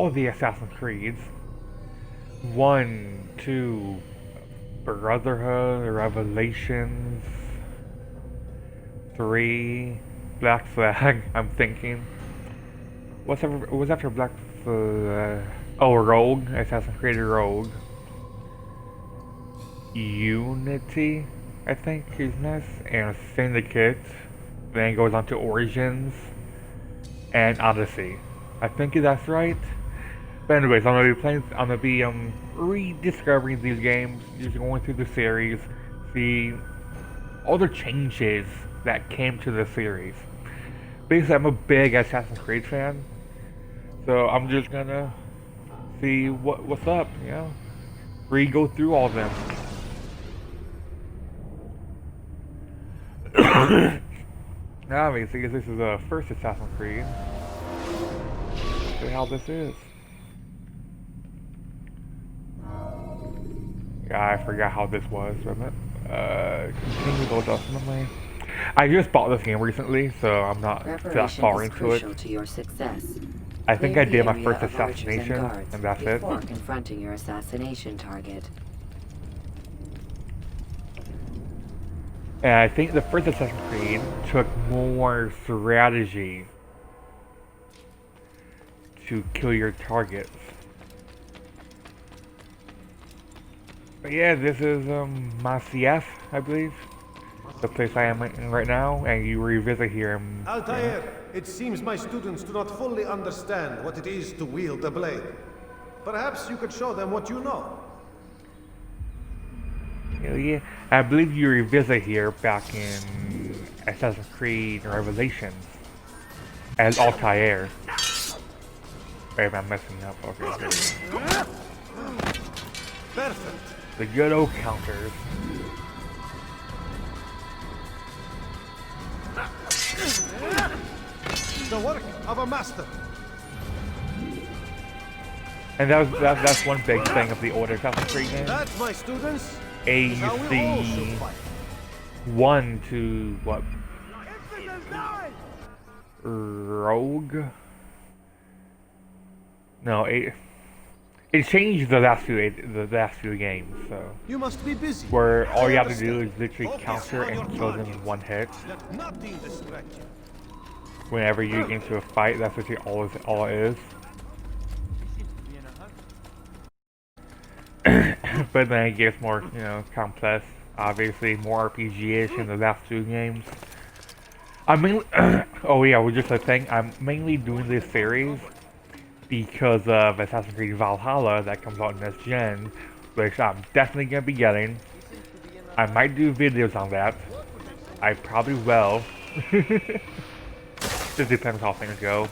all the Assassin's Creeds. 1, 2, Brotherhood, Revelations, 3, Black Flag, I'm thinking. What was after Black Flag? Oh, Rogue, Assassin's Creed Rogue. Unity, I think is next, and Syndicate. Then it goes on to Origins and Odyssey. I think that's right. But anyways, I'm gonna be rediscovering these games, just going through the series, see all the changes that came to the series. Basically, I'm a big Assassin's Creed fan, so I'm just gonna see what's up, you know, go through all of them. Now, obviously, this is the first Assassin's Creed. See how this is. Yeah, I forgot how this was, wasn't it? Continue those ultimately. I just bought this game recently, so I'm not that far into it. To your success. I think I did my first assassination, and that's it. Before confronting your assassination target. And I think the first Assassin's Creed took more strategy to kill your targets. But yeah, this is Masyaf, I believe, the place I am in right now, and you revisit here. Altair, it seems my students do not fully understand what it is to wield a blade. Perhaps you could show them what you know. Yeah, I believe you revisit here back in Assassin's Creed Revelations as Altair. Wait, am I messing up? Okay. Perfect. The good old counters. The work of a master. And that's one big thing of the older Assassin's Creed games. That, my students, AUC 1 to what? Rogue? No, it changed the last few games, so you must be busy. where all you have to do is literally counter and kill them in one hit. Let nothing distract you. Whenever you get into a fight, that's literally all it is. But then it gets more, you know, complex. Obviously, more RPG-ish in the last two games. I mainly, oh yeah, we're just a thing. I'm mainly doing this series because of Assassin's Creed Valhalla that comes out in this gen, which I'm definitely gonna be getting. I might do videos on that. I probably will. Just depends how things go.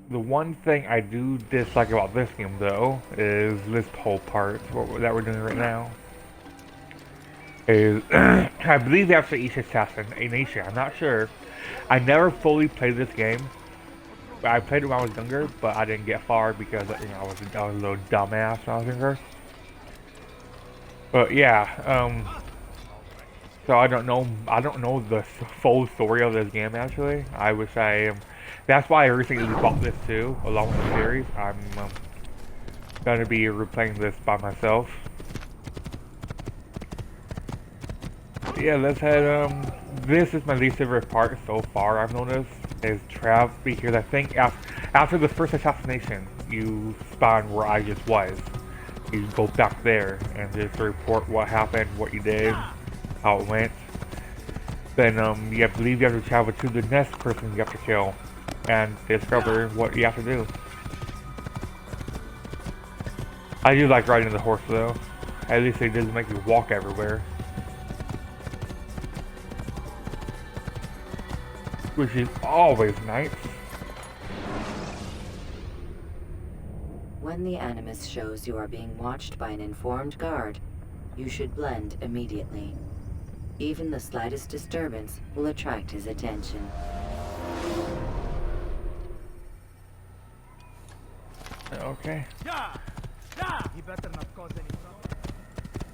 The one thing I do dislike about this game, though, is this whole part that we're doing right now. Is I believe after each assassin, a nation. I'm not sure. I never fully played this game. I played it when I was younger, but I didn't get far because I was a little dumbass when I was younger. But yeah, so I don't know the full story of this game actually. I wish I that's why I recently bought this too, along with the series. I'm gonna be replaying this by myself. Yeah, let's head. This is my least favorite part so far. I've noticed is Trav, because I think after the first assassination, you spawn where I just was. You go back there and just report what happened, what you did, how it went. Then I believe you have to travel to the next person you have to kill and discover what you have to do. I do like riding the horse though. At least it doesn't make you walk everywhere. Which is always nice. When the Animus shows you are being watched by an informed guard, you should blend immediately. Even the slightest disturbance will attract his attention. Okay. He better not cause any trouble.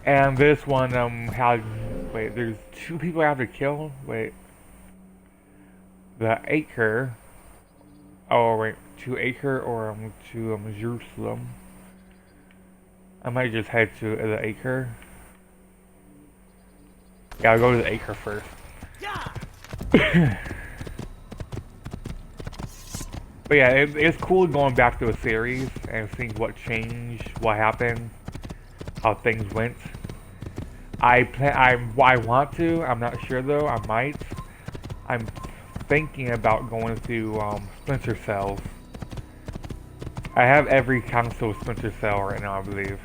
And this one, there's two people I have to kill? Wait. The Acre, Oh wait, to Acre or to Jerusalem. I might just head to the Acre. Yeah, I'll go to the Acre first. But yeah, it's cool going back to a series and seeing what changed, what happened, how things went. I want to. I'm not sure though. I might. I'm thinking about going to Splinter Cells. I have every console Splinter Cell right now, I believe.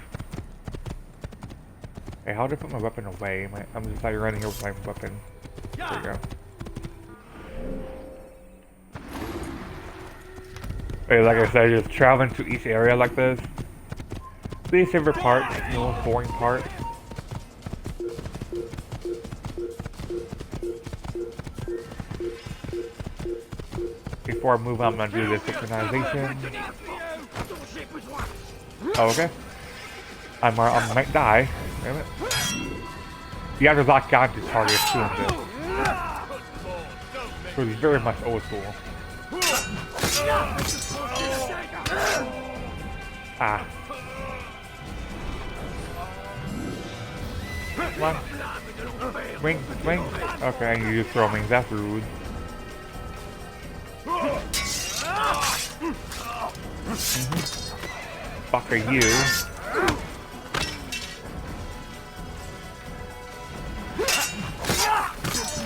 Hey, how did I put my weapon away? I'm just like running here with my weapon. There we go. Hey, like I said, just traveling to each area like this. Least favorite part, the most boring part. Before I move on, I'm gonna do the synchronization. Oh, okay. I might die. Damn it. You have to lock on to targets doing this. So it's very much old school. Ah. Come on. Swing, swing. Okay, you just throw me. That's rude. Fuck are you?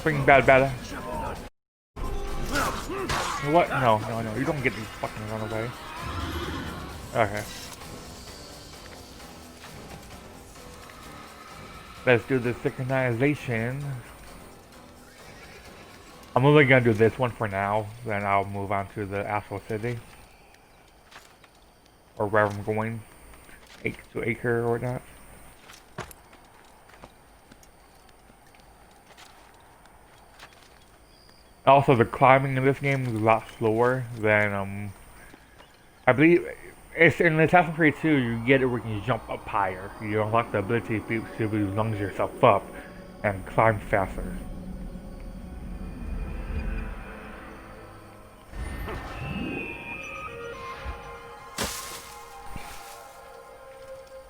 Swing bad. What? No, you don't get to fucking run away. Okay. Let's do the synchronization. I'm only gonna do this one for now, then I'll move on to the Astral City. Or wherever I'm going. To Acre or whatnot. Also, the climbing in this game is a lot slower than, I believe, it's in Assassin's Creed 2, you get it where you can jump up higher. You unlock the ability to lunge yourself up and climb faster.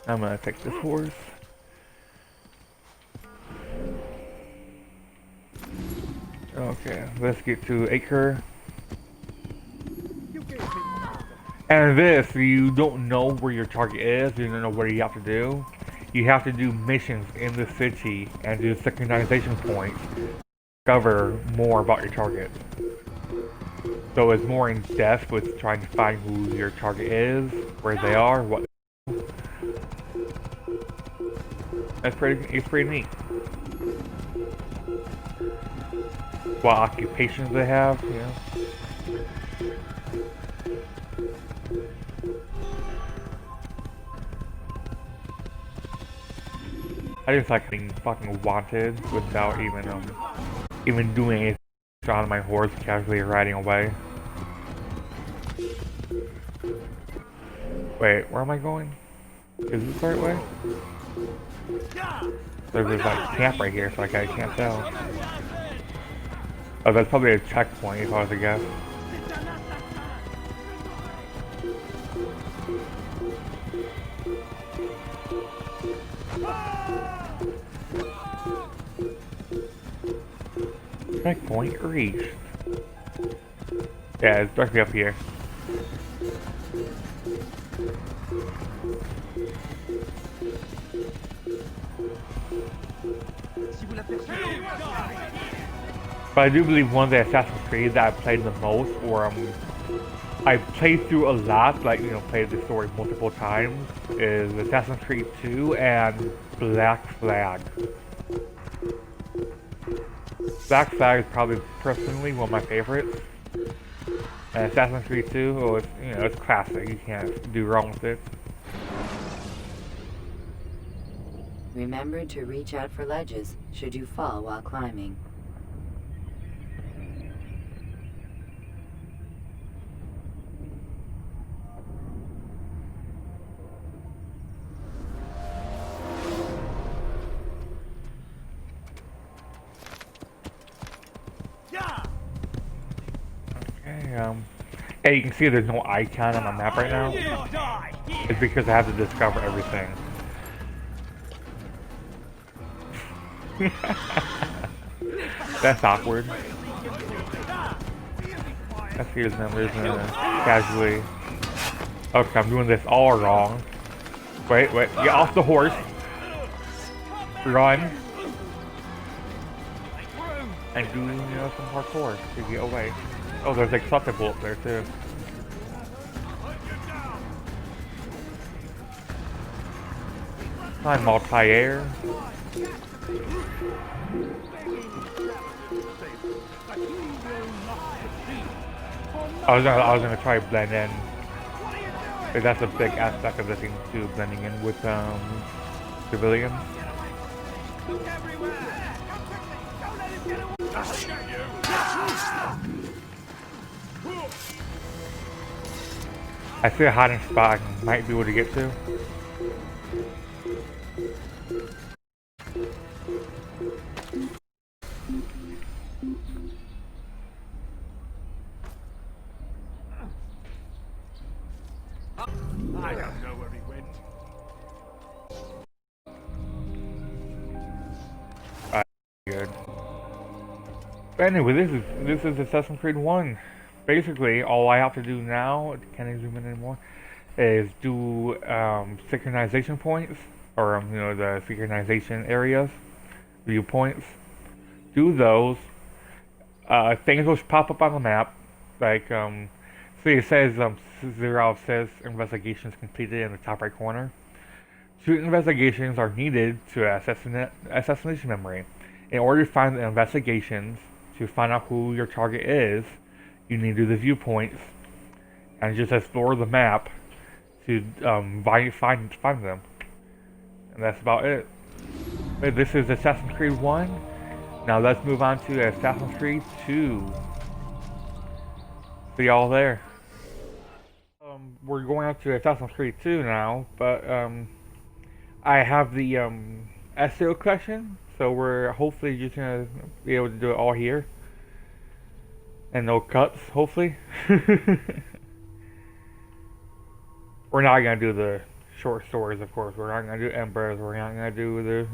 I'm gonna take this horse. Okay, let's get to Acre. And this, you don't know where your target is, you don't know what you have to do. You have to do missions in the city and do synchronization points to discover more about your target. So it's more in depth with trying to find who your target is, where they are, what. It's pretty neat. What occupations they have, you know. I just like being fucking wanted without even doing anything on my horse, casually riding away. Wait, where am I going? Is this the right way? There's like camp right here, so I can't tell. Oh, that's probably a checkpoint if I was to guess. Checkpoint reached. Yeah, it's directly up here. But I do believe one of the Assassin's Creed that I played the most, or I played through a lot, like, you know, played the story multiple times, is Assassin's Creed 2 and Black Flag. Black Flag is probably personally one of my favorites. And Assassin's Creed 2, oh, it's, you know, it's classic. You can't do wrong with it. Remember to reach out for ledges should you fall while climbing. Hey, you can see there's no icon on my map right now. It's because I have to discover everything. That's awkward. Let's see his numbers casually. Okay, I'm doing this all wrong. Wait, get off the horse. Run. And do, some parkour to get away. Oh, there's acceptable up there too. I'm multi-air. I was gonna try to blend in. But that's a big aspect of the thing too, blending in with civilians. I see a hiding spot I might be able to get to. I don't know where he went. Good. But anyway, this is Assassin's Creed 1. Basically, all I have to do now, can't I zoom in anymore, is do synchronization points, or the synchronization areas, viewpoints. Do those. Things will pop up on the map, like see it says 0 says investigations completed in the top right corner. 2 investigations are needed to assassination memory. In order to find the investigations, to find out who your target is, you need to do the viewpoints and just explore the map to find them. And that's about it. But this is Assassin's Creed 1. Now let's move on to Assassin's Creed 2. See y'all there. We're going on to Assassin's Creed 2 now, but I have the SEO collection, so we're hopefully just gonna be able to do it all here. And no cuts, hopefully. We're not gonna do the short stories, of course. We're not gonna do Embers. We're not gonna do the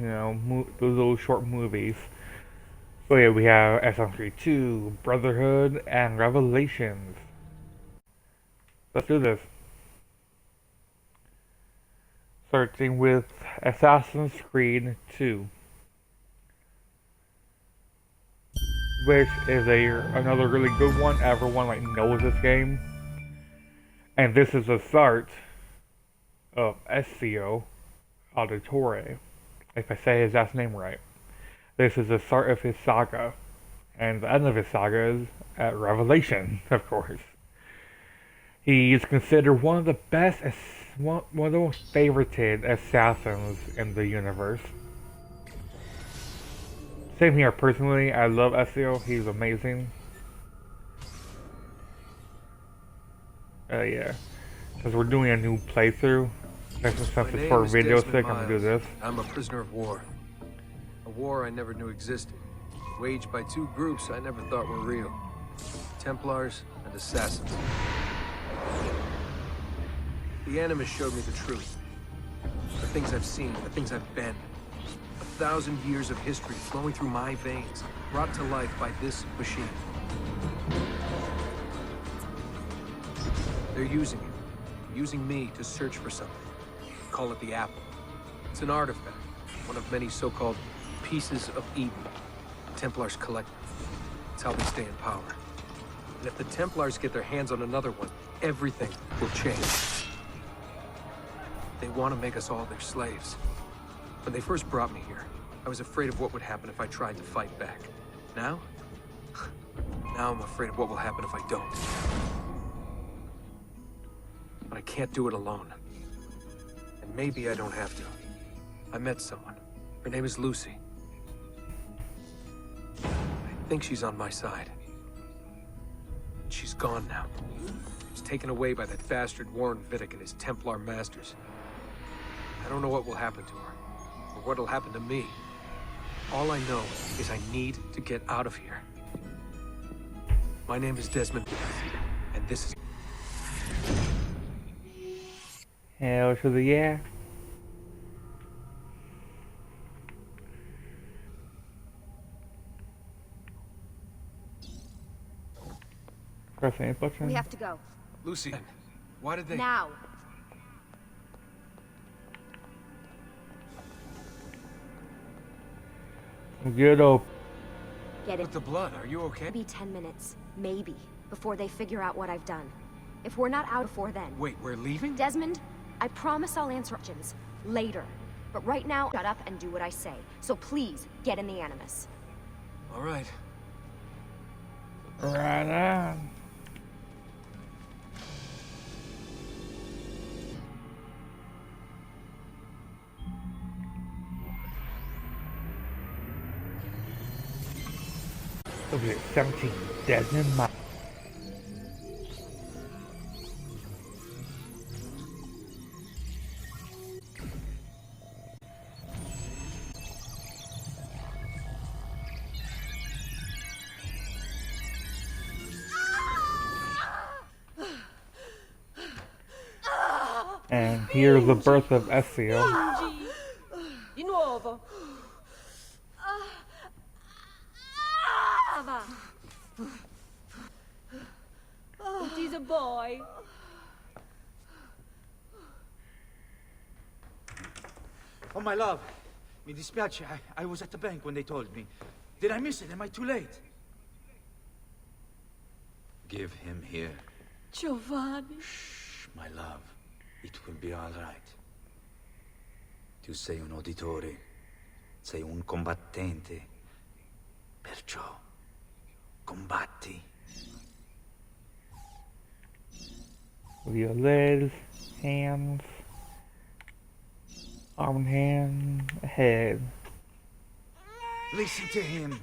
those little short movies. So yeah, we have Assassin's Creed 2, Brotherhood, and Revelations. Let's do this. Starting with Assassin's Creed 2, which is another really good one. Everyone knows this game, and this is the start of Ezio Auditore, if I say his last name right. This is the start of his saga, and the end of his saga is at Revelation, of course. He is considered one of the best, one of the most favorited assassins in the universe. Same here, personally, I love Ezio, he's amazing. Yeah, because we're doing a new playthrough. Since it's for a video stick, I'm gonna do this. I'm a prisoner of war. A war I never knew existed. Waged by 2 groups I never thought were real. Templars and Assassins. The Animus showed me the truth. The things I've seen, the things I've been. 1,000 years of history flowing through my veins, brought to life by this machine. They're using it. Using me to search for something. Call it the Apple. It's an artifact. One of many so-called pieces of Eden. Templars collect them. It's how they stay in power. And if the Templars get their hands on another one, everything will change. They want to make us all their slaves. When they first brought me here, I was afraid of what would happen if I tried to fight back. Now? Now I'm afraid of what will happen if I don't. But I can't do it alone. And maybe I don't have to. I met someone. Her name is Lucy. I think she's on my side. She's gone now. She's taken away by that bastard Warren Vidic and his Templar masters. I don't know what will happen to her, or what'll happen to me. All I know is I need to get out of here. My name is Desmond, and this is... Hell to the yeah. Press any button. We have to go. Lucy, why did they... Now. Good old. Get it. With the blood, are you okay? Maybe 10 minutes. Maybe. Before they figure out what I've done. If we're not out before then. Wait, we're leaving? Desmond, I promise I'll answer questions. Later. But right now, shut up and do what I say. So please, get in the Animus. All right. Right on. Okay, 17. Desmond Miles. And here's the birth of Ezio. Di nuovo. It is a boy. Oh, my love. Mi dispiace. I was at the bank when they told me. Did I miss it? Am I too late? Give him here. Giovanni. Shh, my love. It will be all right. Tu sei un uditore. Sei un combattente. Perciò, combatti. With your legs, hands, arm and hand, head. Listen to him.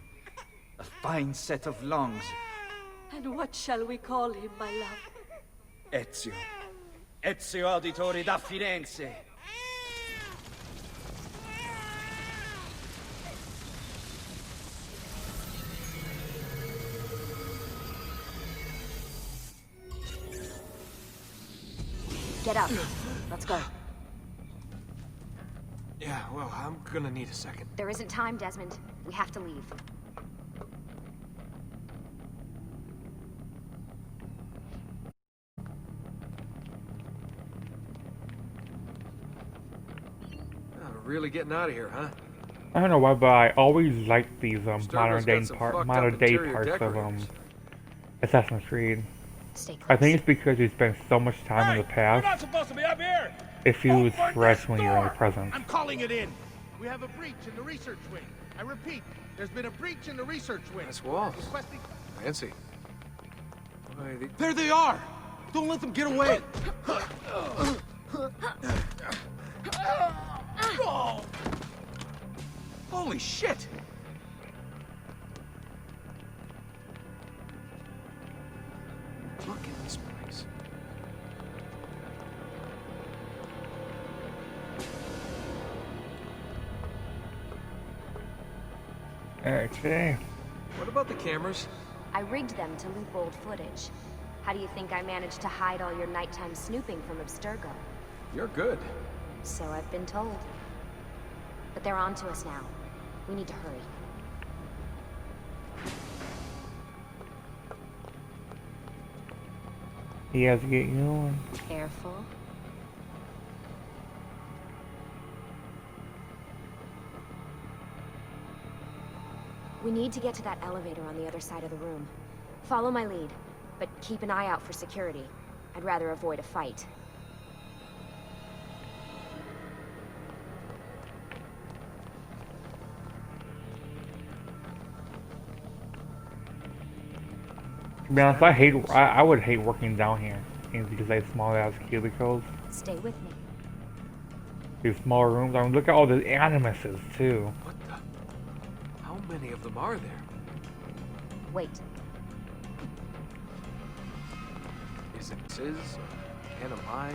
A fine set of lungs. And what shall we call him, my love? Ezio. Ezio Auditore da Firenze. Get up. Let's go. Yeah, well, I'm gonna need a second. There isn't time, Desmond. We have to leave. Really getting out of here, huh? I don't know why, but I always liked these Sturgo's modern day got some fucked up modern day interior parts of decorators. Assassin's Creed. Stay close. I think it's because you spent so much time in the You're not past. supposed to be up here! It feels Open fresh the when you're in the door! present. I'm calling it in. We have a breach in the research wing. I repeat, there's been a breach in the research wing. Nice walls. Requesting... Fancy. Why, There they are! Don't let them get away! Oh. Holy shit! Look at this place. Okay. What about the cameras? I rigged them to loop old footage. How do you think I managed to hide all your nighttime snooping from Abstergo? You're good. So I've been told. But they're on to us now. We need to hurry. He has to get going. Careful. We need to get to that elevator on the other side of the room. Follow my lead, but keep an eye out for security. I'd rather avoid a fight. To be honest, I would hate working down here because they have small ass cubicles. Stay with me. These small rooms. I mean, look at all the animuses too. What the? How many of them are there? Wait. Is it Sis? Anamai?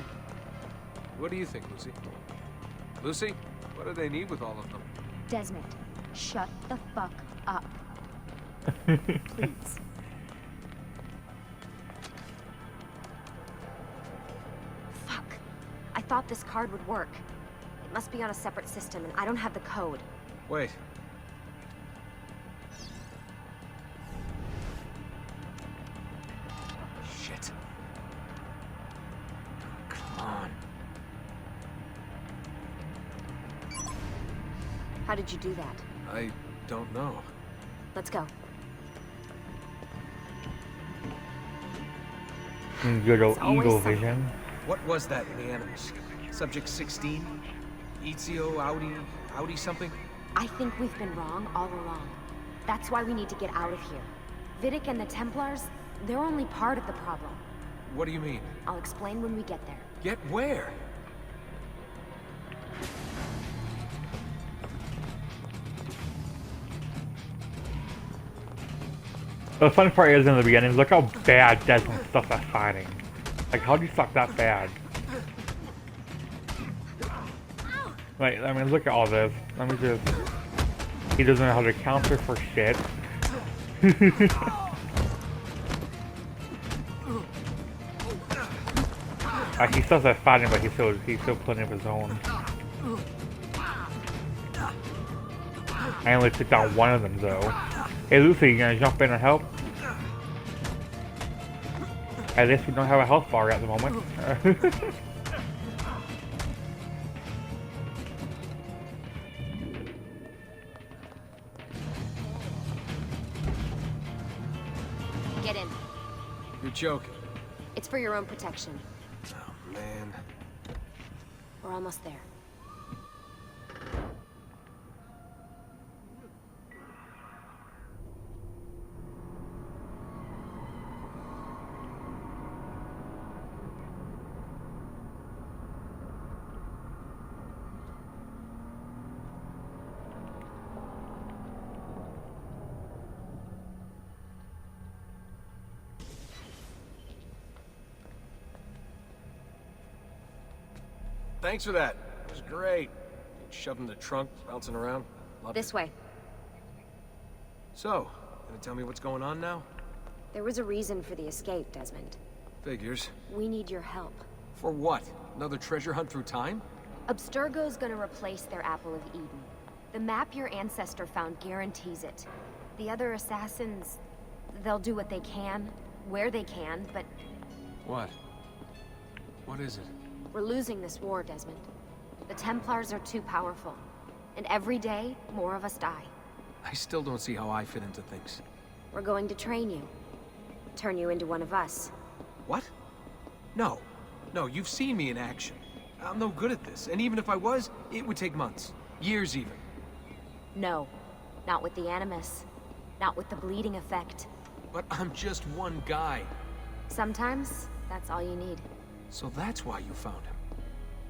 What do you think, Lucy? Lucy, what do they need with all of them? Desmond, shut the fuck up. Please. Fuck. I thought thought this card would work. It must be on a separate system, and I don't have the code. Wait. Shit. Come on. How did you do that? I don't know. Let's go. Good old It's always eagle something. vision. What was that in the Animus? Subject 16? Ezio, Audi something? I think we've been wrong all along. That's why we need to get out of here. Vidic and the Templars, they're only part of the problem. What do you mean? I'll explain when we get there. Get where? The funny part is in the beginning, look how bad Desmond stuff at fighting. Like, how do you suck that bad? Like, I mean, look at all this. Let me just... He doesn't know how to counter for shit. He sucks at fighting, but he's still putting up his own. I only took down one of them, though. Hey, Lucy, you gonna jump in and help? At least we don't have a health bar at the moment. Get in. You're joking. It's for your own protection. Oh, man. We're almost there. Thanks for that. It was great. Shoved in the trunk, bouncing around. Loved This it. way. So, gonna tell me what's going on now? There was a reason for the escape, Desmond. Figures. We need your help. For what? Another treasure hunt through time? Abstergo's gonna replace their Apple of Eden. The map your ancestor found guarantees it. The other assassins, they'll do what they can, where they can, but What? What is it? we're losing this war, Desmond. The Templars are too powerful, and every day, more of us die. I still don't see how I fit into things. We're going to train you. Turn you into one of us. What? No. No, you've seen me in action. I'm no good at this, and even if I was, it would take months. Years even. No, not with the Animus. Not with the bleeding effect. But I'm just one guy. Sometimes, that's all you need. So that's why you found him.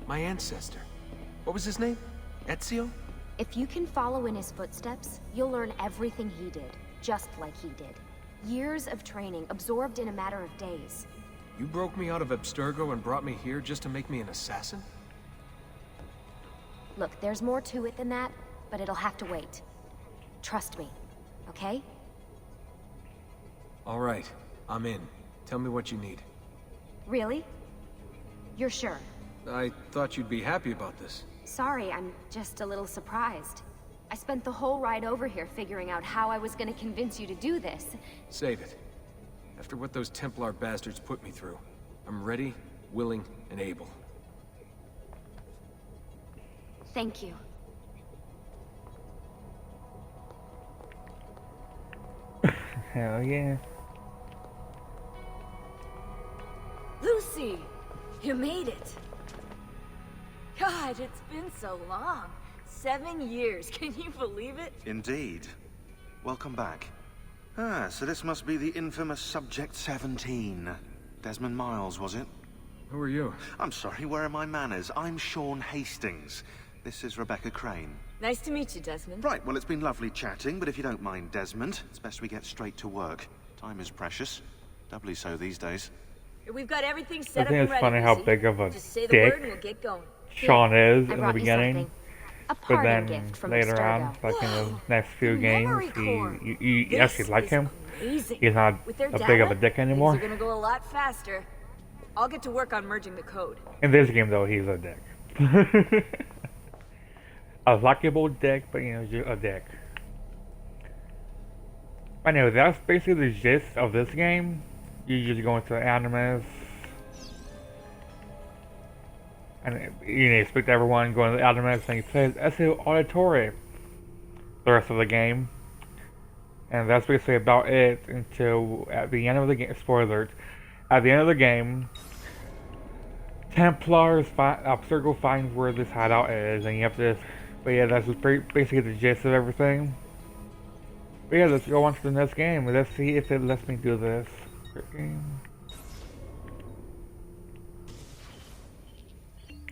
My ancestor. What was his name? Ezio? If you can follow in his footsteps, you'll learn everything he did, just like he did. Years of training, absorbed in a matter of days. You broke me out of Abstergo and brought me here just to make me an assassin? Look, there's more to it than that, but it'll have to wait. Trust me, okay? All right, I'm in. Tell me what you need. Really? You're sure? I thought you'd be happy about this. Sorry, I'm just a little surprised. I spent the whole ride over here figuring out how I was gonna convince you to do this. Save it. After what those Templar bastards put me through, I'm ready, willing, and able. Thank you. Hell yeah. Lucy, you made it. God, it's been so long. 7 years, can you believe it? Indeed. Welcome back. Ah, so this must be the infamous Subject 17. Desmond Miles, was it? Who are you? I'm sorry, where are my manners? I'm Sean Hastings. This is Rebecca Crane. Nice to meet you, Desmond. Right, well, it's been lovely chatting, but if you don't mind, Desmond, it's best we get straight to work. Time is precious. Doubly so these days. We've got everything I set think up and it's ready, funny how Lucy. big of a Just say the dick word and we'll get going. Sean is I in the brought you beginning, something. A but parting then gift from later on, Abstergo. like in the next few Memory games, core. you This actually like is him. amazing. He's not With their a big of a data, dick anymore. Things are gonna go a lot faster. I'll get to work on merging the code. In this game, though, he's a dick. A likable dick, but you know, just a dick. Anyway, that's basically the gist of this game. You just go into Animus, and you expect everyone going to Animus and you play Ezio Auditore the rest of the game. And that's basically about it until at the end of the game. Spoiler alert. At the end of the game, Templars Abstergo finds where this hideout is, and you have to. But yeah, that's basically the gist of everything. But yeah, let's go on to the next game. Let's see if it lets me do this.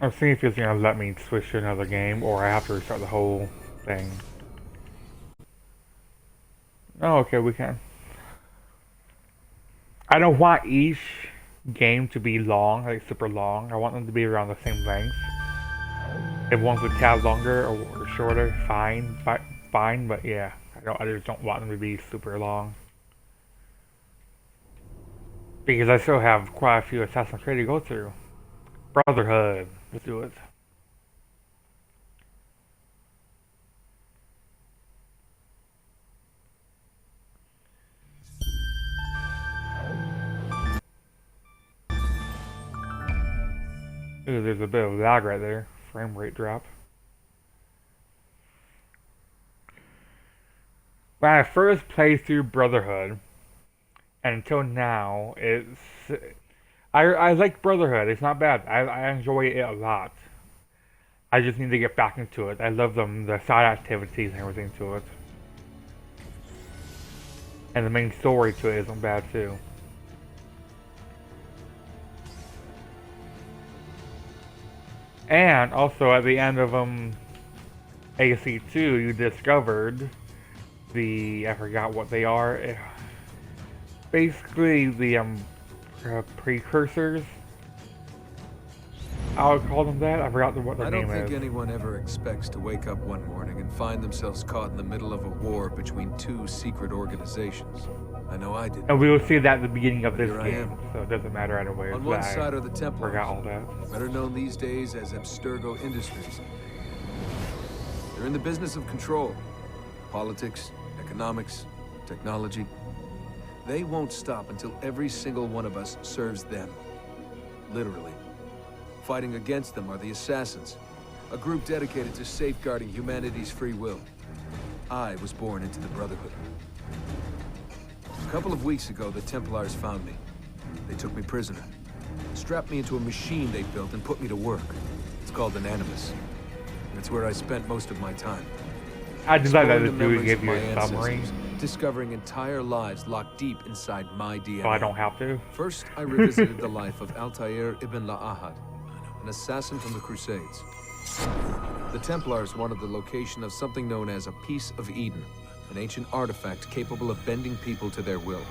I'm seeing if it's gonna let me switch to another game, or I have to restart the whole thing. Oh, okay, we can. I don't want each game to be long, like super long. I want them to be around the same length. If one's a tad longer or shorter, fine, but yeah, I just don't want them to be super long. Because I still have quite a few Assassin's Creed to go through. Brotherhood, let's do it. Ooh, there's a bit of lag right there. Frame rate drop. When I first played through Brotherhood, and until now, I like Brotherhood. It's not bad. I enjoy it a lot. I just need to get back into it. I love the side activities and everything to it. And the main story to it isn't bad too. And also at the end of AC2, you discovered I forgot what they are. Basically the precursors. I would call them that. I forgot what their name is. I don't think anyone ever expects to wake up one morning and find themselves caught in the middle of a war between two secret organizations. I know I did. And we will see that at the beginning of this game, so it doesn't matter anyway. On one side are the Templars, forgot all that. Better known these days as Abstergo Industries. They're in the business of control. Politics, economics, technology. They won't stop until every single one of us serves them. Literally. Fighting against them are the Assassins, a group dedicated to safeguarding humanity's free will. I was born into the Brotherhood. A couple of weeks ago, the Templars found me. They took me prisoner, strapped me into a machine they built and put me to work. It's called an Animus. And it's where I spent most of my time. I just like that the dude gave you a summary. Discovering entire lives locked deep inside my DNA. So I don't have to. First, I revisited the life of Altair ibn La'ahad, an assassin from the Crusades. The Templars wanted the location of something known as a Piece of Eden, an ancient artifact capable of bending people to their will.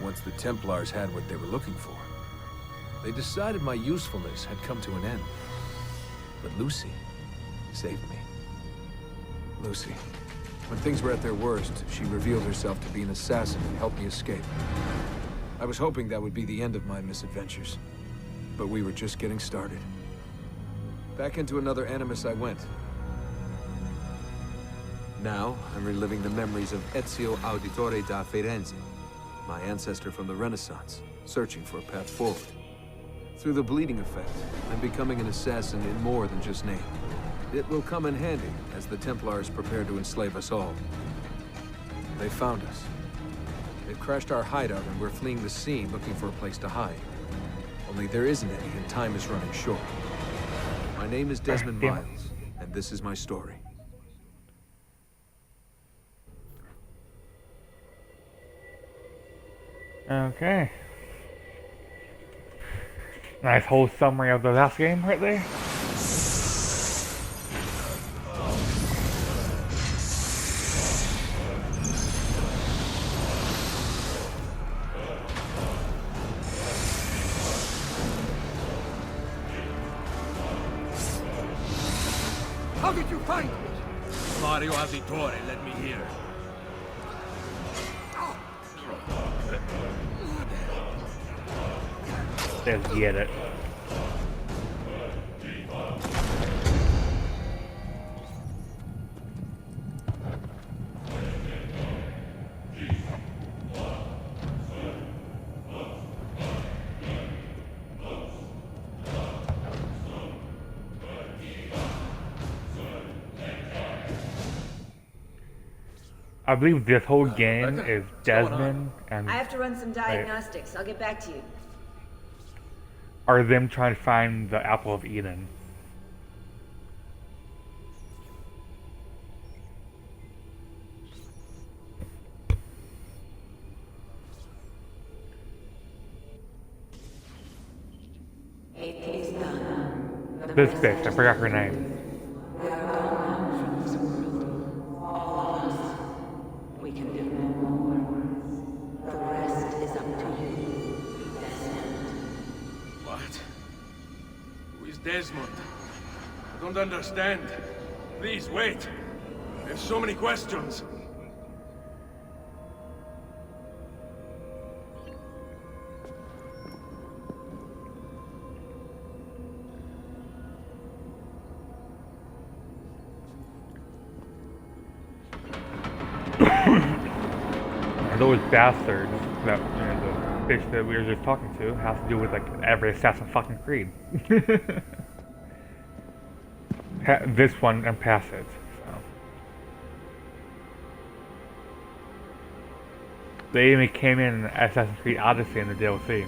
Once the Templars had what they were looking for, they decided my usefulness had come to an end. But Lucy saved me. Lucy. When things were at their worst, she revealed herself to be an assassin and helped me escape. I was hoping that would be the end of my misadventures, but we were just getting started. Back into another Animus I went. Now, I'm reliving the memories of Ezio Auditore da Firenze, my ancestor from the Renaissance, searching for a path forward. Through the bleeding effect, I'm becoming an assassin in more than just name. It will come in handy as the Templars prepare to enslave us all. They found us. They've crashed our hideout and we're fleeing the scene looking for a place to hide. Only there isn't any and time is running short. My name is Desmond Miles, and this is my story. Okay. Nice whole summary of the last game right there. How did you find me? Mario Auditore let me here. Let's get it. I believe this whole game is Desmond and I have to run some diagnostics. I'll get back to you. are them trying to find the Apple of Eden. This bitch, I forgot her name. We can do no more. The rest is up to you, Desmond. What? Who is Desmond? I don't understand. Please, wait. I have so many questions. Those bastards, that the bitch that we were just talking to, has to do with like every Assassin's fucking Creed. This one and pass it. So. They even came in Assassin's Creed Odyssey in the DLC.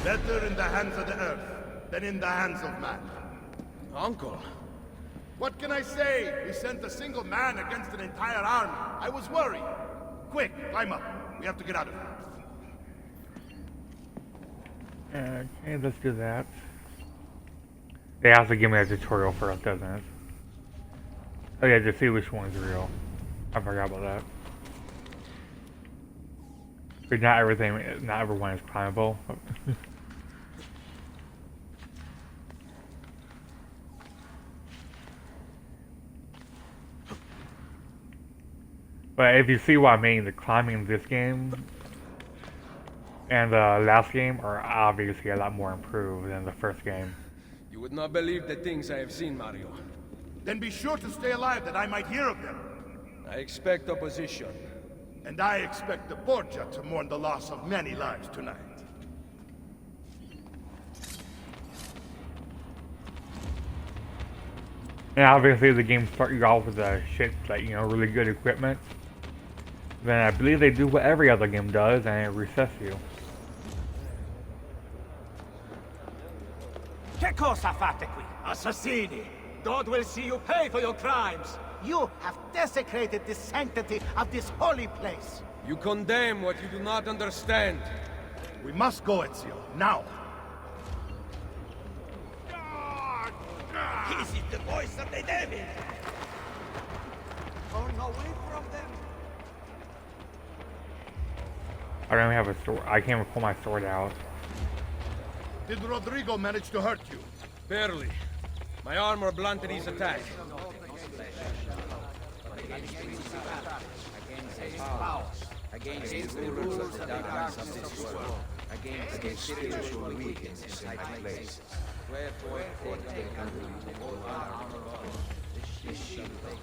Better in the hands of the earth than in the hands of man. Uncle. What can I say? We sent a single man against an entire army. I was worried. Quick, climb up. We have to get out of here. Okay, let's do that. They have to give me a tutorial first, doesn't it? Oh yeah, to see which one's real. I forgot about that. But not everyone is climbable. But if you see what I mean, the climbing in this game and the last game are obviously a lot more improved than the first game. You would not believe the things I have seen, Mario. Then be sure to stay alive that I might hear of them. I expect opposition. And I expect the Borgia to mourn the loss of many lives tonight. And obviously the game starts you off with a shit, like, you know, really good equipment. Then I believe they do what every other game does and it resets you. Che cosa fate qui? Assassini! God will see you pay for your crimes! You have desecrated the sanctity of this holy place. You condemn what you do not understand. We must go, Ezio, now. Is it the voice of the devil? Turn away from them. I don't even have a sword. I can't even pull my sword out. Did Rodrigo manage to hurt you? Barely. My armor blunted his attack. Against the rulers of the darkness of this world, against spiritual wickedness in high places. Wherefore,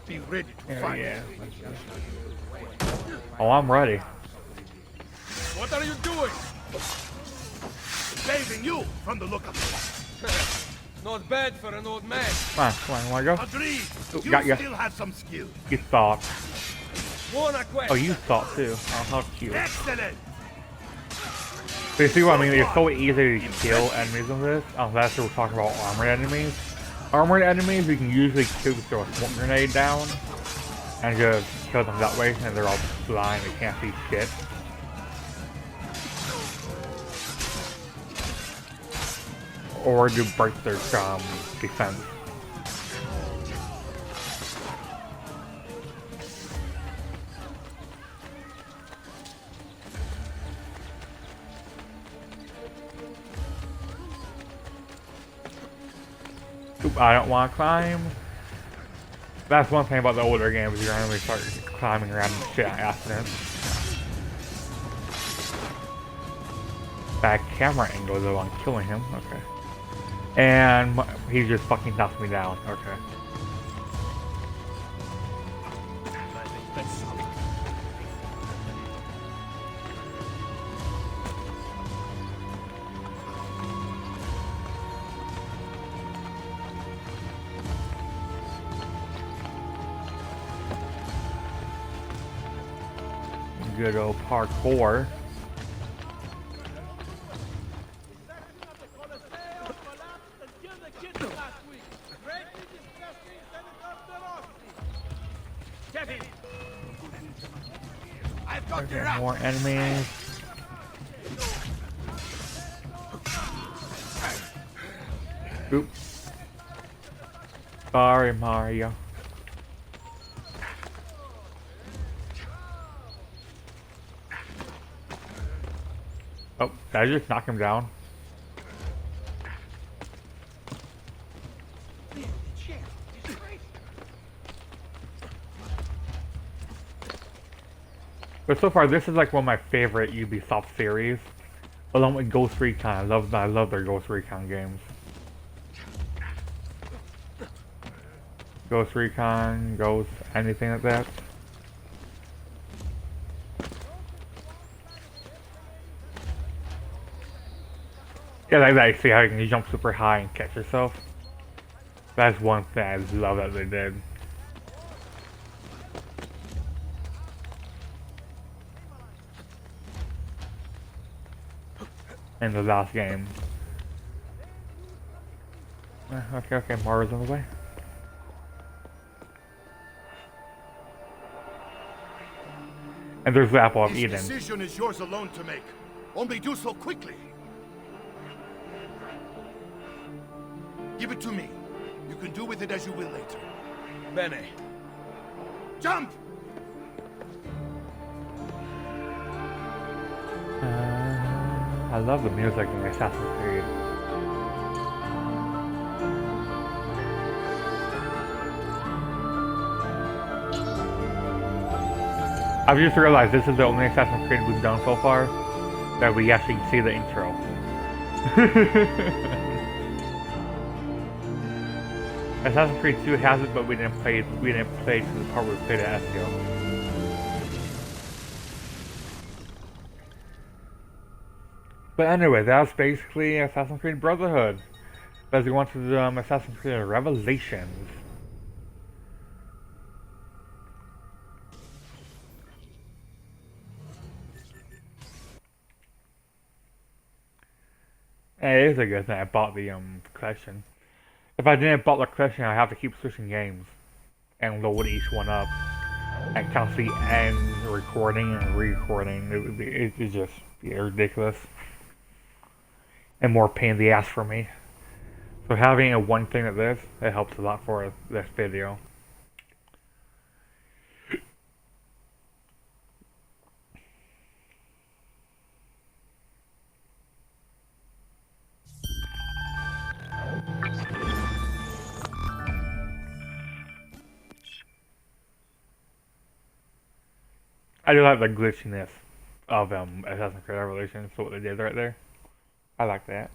be ready to Yeah, fight. yeah. Oh, I'm ready. What are you doing? Saving you from the look of it. Not bad for an old man. Come on, wanna go? Agreed. Oh, You got ya. still have some skill. Get thought. Oh, you thought too. Oh, how cute. Excellent! So you see what I mean? It's so easy to kill enemies in this, unless we're talking about armored enemies. Armored enemies, you can usually kill with a smoke grenade down, and just kill them that way, and they're all blind, they can't see shit. Or to break their defense. Oop, I don't want to climb. That's one thing about the older games, you're gonna start climbing around and shit on accident. Bad camera angle though on killing him, okay. And he just fucking knocked me down, okay. Good old parkour. Okay, more enemies. Oops. Sorry, Mario. Oh, did I just knock him down? But so far, this is like one of my favorite Ubisoft series, along with Ghost Recon. I love their Ghost Recon games. Ghost Recon, Ghost, anything like that. Yeah, like that. See how you can jump super high and catch yourself. That's one thing I love that they did. In the last game. Okay, Mario's on the way. And there's the Apple of Eden. This decision is yours alone to make. Only do so quickly. Give it to me. You can do with it as you will later. Bene. Jump! I love the music in Assassin's Creed. I've just realized this is the only Assassin's Creed we've done so far that we actually see the intro. Assassin's Creed 2 has it, but we didn't play it to the part where we played at Ezio. But anyway, that's basically Assassin's Creed Brotherhood. Let's go on to the Assassin's Creed Revelations. Hey, it is a good thing I bought the collection. If I didn't bought the collection, I'd have to keep switching games and load each one up and constantly end recording and re-recording. It's just ridiculous and more pain in the ass for me. So having a one thing like this, it helps a lot for this video. I do like the glitchiness of Assassin's Creed Revelations, so what they did right there. I like that.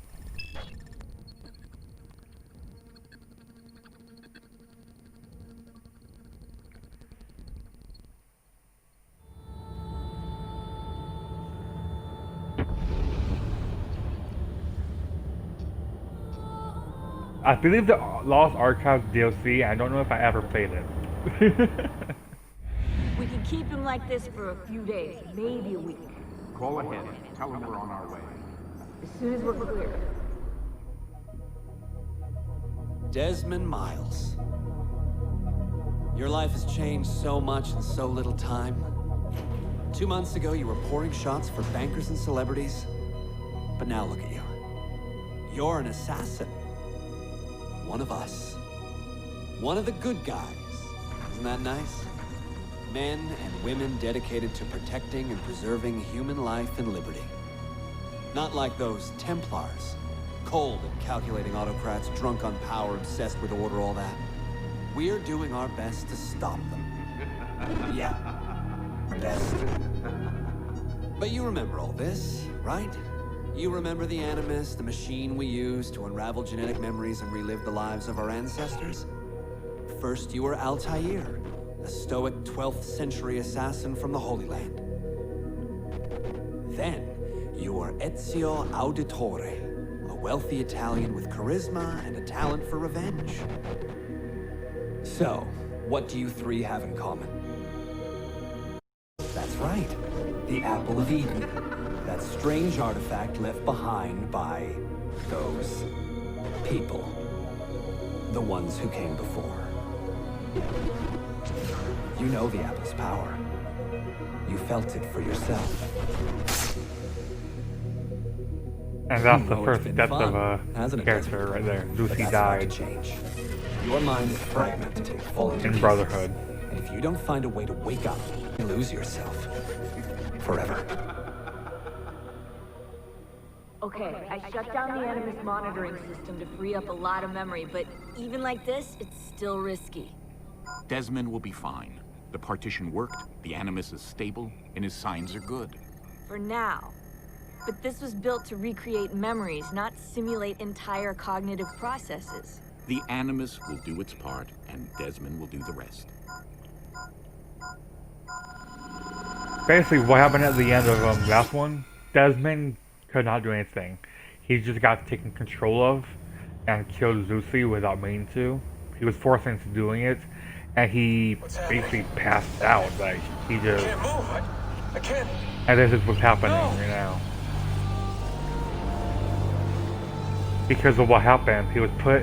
I believe the Lost Archives DLC, I don't know if I ever played it. We can keep him like this for a few days, maybe a week. Call ahead. Tell him we're on our way. As soon as we're clear. Desmond Miles. Your life has changed so much in so little time. 2 months ago, you were pouring shots for bankers and celebrities. But now look at you. You're an assassin. One of us. One of the good guys. Isn't that nice? Men and women dedicated to protecting and preserving human life and liberty. Not like those Templars. Cold and calculating autocrats, drunk on power, obsessed with order, all that. We're doing our best to stop them. Yeah. Best. But you remember all this, right? You remember the Animus, the machine we use to unravel genetic memories and relive the lives of our ancestors? First, you were Altair, a stoic 12th century assassin from the Holy Land. Then, you were Ezio Auditore, a wealthy Italian with charisma and a talent for revenge. So, what do you three have in common? That's right, the Apple of Eden. That strange artifact left behind by those people. The ones who came before. You know the apple's power. You felt it for yourself. And that's the first death of a character right there. Lucy died Your mind is fragmented, falling to in pieces. Brotherhood. And if you don't find a way to wake up, you lose yourself. Forever. Okay, I shut down the Animus monitoring system to free up a lot of memory, but even like this, it's still risky. Desmond will be fine. The partition worked, the Animus is stable, and his signs are good. For now. But this was built to recreate memories, not simulate entire cognitive processes. The Animus will do its part, and Desmond will do the rest. Basically, what happened at the end of last one, Desmond could not do anything. He just got taken control of and killed Lucy without meaning to. He was forced into doing it, and he basically passed out. Like, he just... I can't move. I can't... And this is what's happening right now. Because of what happened, he was put,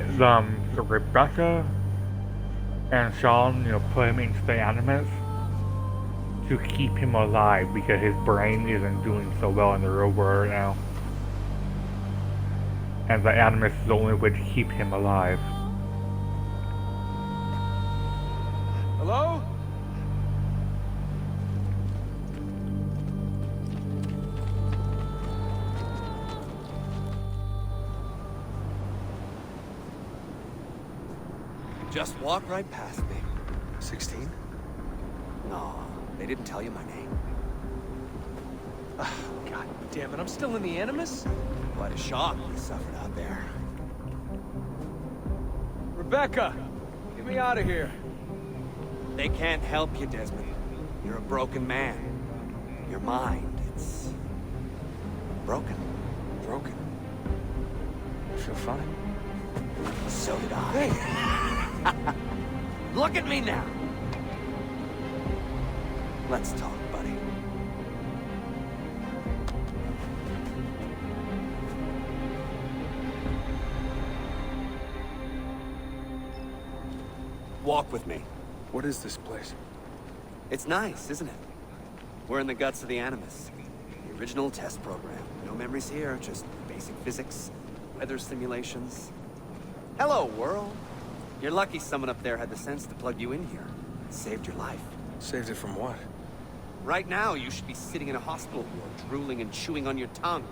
Rebecca and Sean, put him into the Animus to keep him alive because his brain isn't doing so well in the real world now. And the Animus is the only way to keep him alive. Hello? Just walk right past me. 16? No, they didn't tell you my name. God damn it, I'm still in the Animus? Quite a shock you suffered out there. Rebecca! Get me out of here. They can't help you, Desmond. You're a broken man. Your mind, it's... broken. Broken? I feel fine. So did I. Look at me now! Let's talk, buddy. Walk with me. What is this place? It's nice, isn't it? We're in the guts of the Animus. The original test program. No memories here, just basic physics, weather simulations. Hello, world. You're lucky someone up there had the sense to plug you in here. It saved your life. Saved it from what? Right now, you should be sitting in a hospital ward, drooling and chewing on your tongue.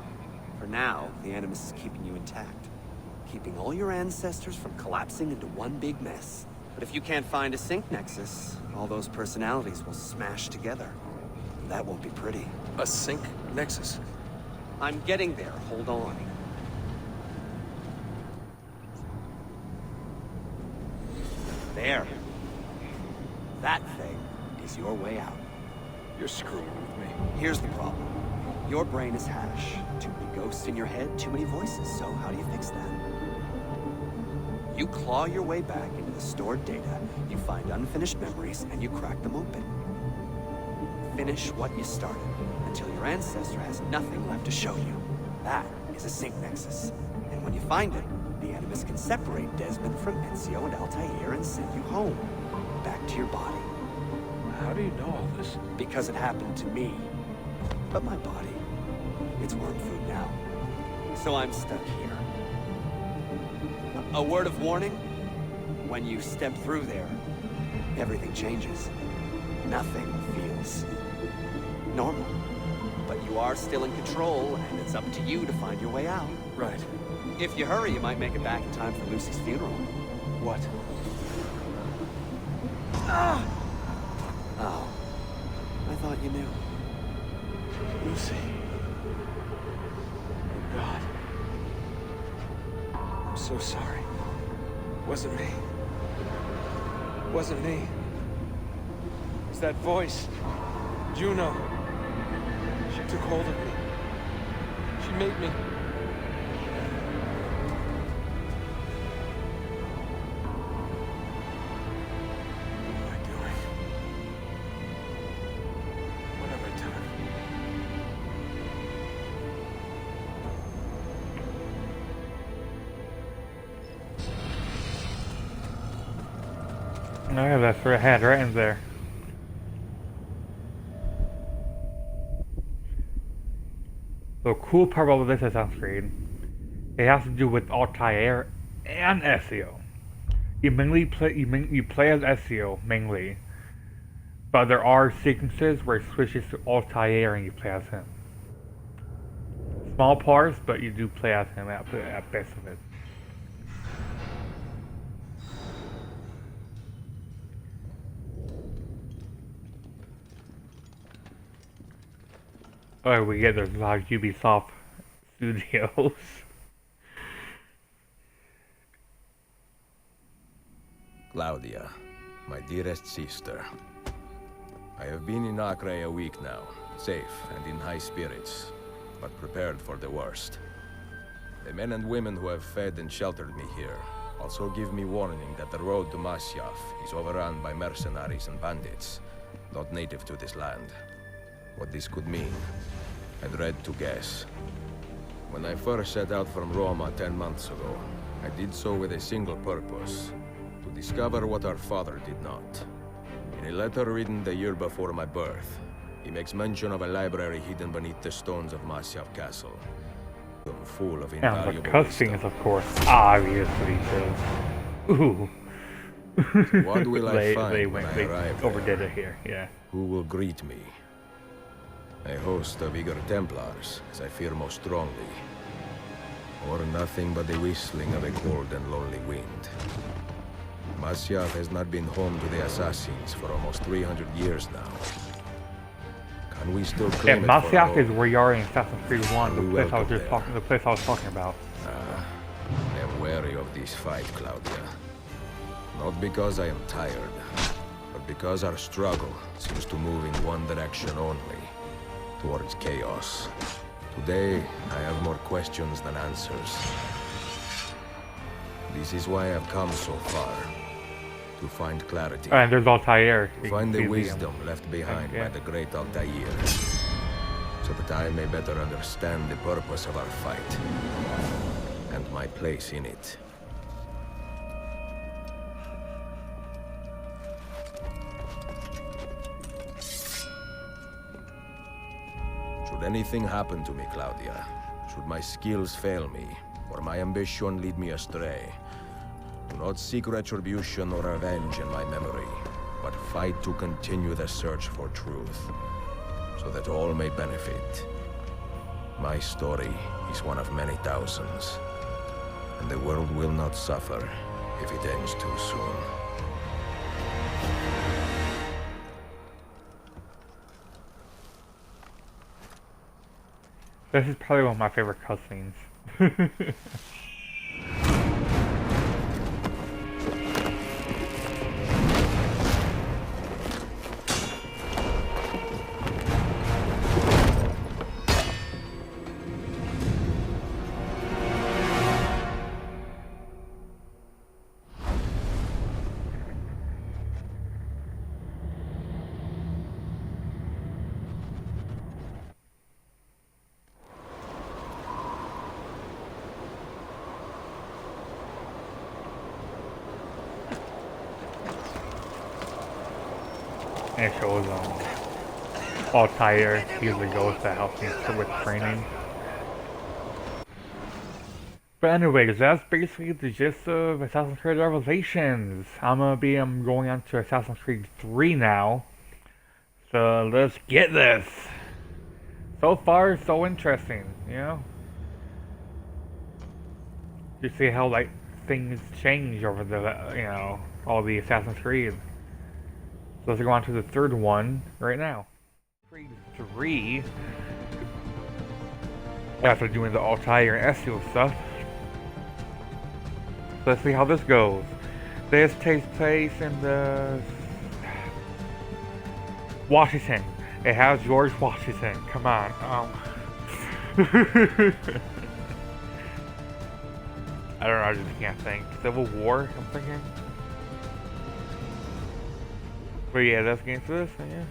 For now, the Animus is keeping you intact. Keeping all your ancestors from collapsing into one big mess. But if you can't find a sync nexus, all those personalities will smash together. And that won't be pretty. A sync nexus? I'm getting there. Hold on. There. That thing is your way out. You're screwing with me. Here's the problem. Your brain is hash. Too many ghosts in your head, too many voices. So how do you fix that? You claw your way back into the stored data, you find unfinished memories, and you crack them open. finish what you started, until your ancestor has nothing left to show you. That is a sync nexus. And when you find it, the Animus can separate Desmond from Ezio and Altair and send you home. Back to your body. How do you know all this? Because it happened to me. But my body, it's worm food now. So I'm stuck here. A word of warning? When you step through there, everything changes. Nothing feels normal. But you are still in control, and it's up to you to find your way out. Right. If you hurry, you might make it back in time for Lucy's funeral. What? Ah! Oh. I thought you knew. Lucy. Oh, God. I'm so sorry. Wasn't me. Wasn't me. It was that voice. Juno. She took hold of me. She made me... Oh yeah, that's where I had right in there. The cool part about this Assassin's Creed, it has to do with Altair and Ezio. You play as Ezio mainly, but there are sequences where it switches to Altair and you play as him. Small parts, but you do play as him at best of it. Oh, we get there's a lot of Ubisoft studios. Claudia, my dearest sister. I have been in Acre a week now, safe and in high spirits, but prepared for the worst. The men and women who have fed and sheltered me here also give me warning that the road to Masyaf is overrun by mercenaries and bandits, not native to this land. What this could mean, I dread to guess. When I first set out from Roma 10 months ago, I did so with a single purpose, to discover what our father did not. In a letter written the year before my birth, he makes mention of a library hidden beneath the stones of Masyaf Castle, full of invaluable and the cutscenes, of course, obviously, so... Ooh. What will I find they when I they arrive overdid there? it here, yeah. Who will greet me? A host of eager Templars, as I fear most strongly. Or nothing but the whistling of a cold and lonely wind. Masyaf has not been home to the assassins for almost 300 years now. Can we still claim Yeah, it for Masyaf home? is where you are in Assassin's Creed 1, We the place I welcome was just talking, the place I was talking about. I am wary of this fight, Claudia. Not because I am tired, but because our struggle seems to move in one direction only. Towards chaos. Today, I have more questions than answers. This is why I've come so far. To find clarity. And there's Altair. To find the wisdom left behind by the great Altair. So that I may better understand the purpose of our fight. And my place in it. Should anything happen to me, Claudia, should my skills fail me, or my ambition lead me astray, do not seek retribution or revenge in my memory, but fight to continue the search for truth, so that all may benefit. My story is one of many thousands, and the world will not suffer if it ends too soon. This is probably one of my favorite cutscenes. And it shows Altair usually goes to help me with training. But anyways, that's basically the gist of Assassin's Creed Revelations. I'm gonna be going on to Assassin's Creed 3 now. So let's get this. So far, so interesting, you know? You see how, like, things change over the, you know, all the Assassin's Creed. So let's go on to the third one right now. Creed 3. After doing the Altair and Ezio stuff. So let's see how this goes. This takes place in the Washington. It has George Washington. Come on. I don't know, I just can't think. Civil War, I'm thinking. But yeah, let's get into this, yeah.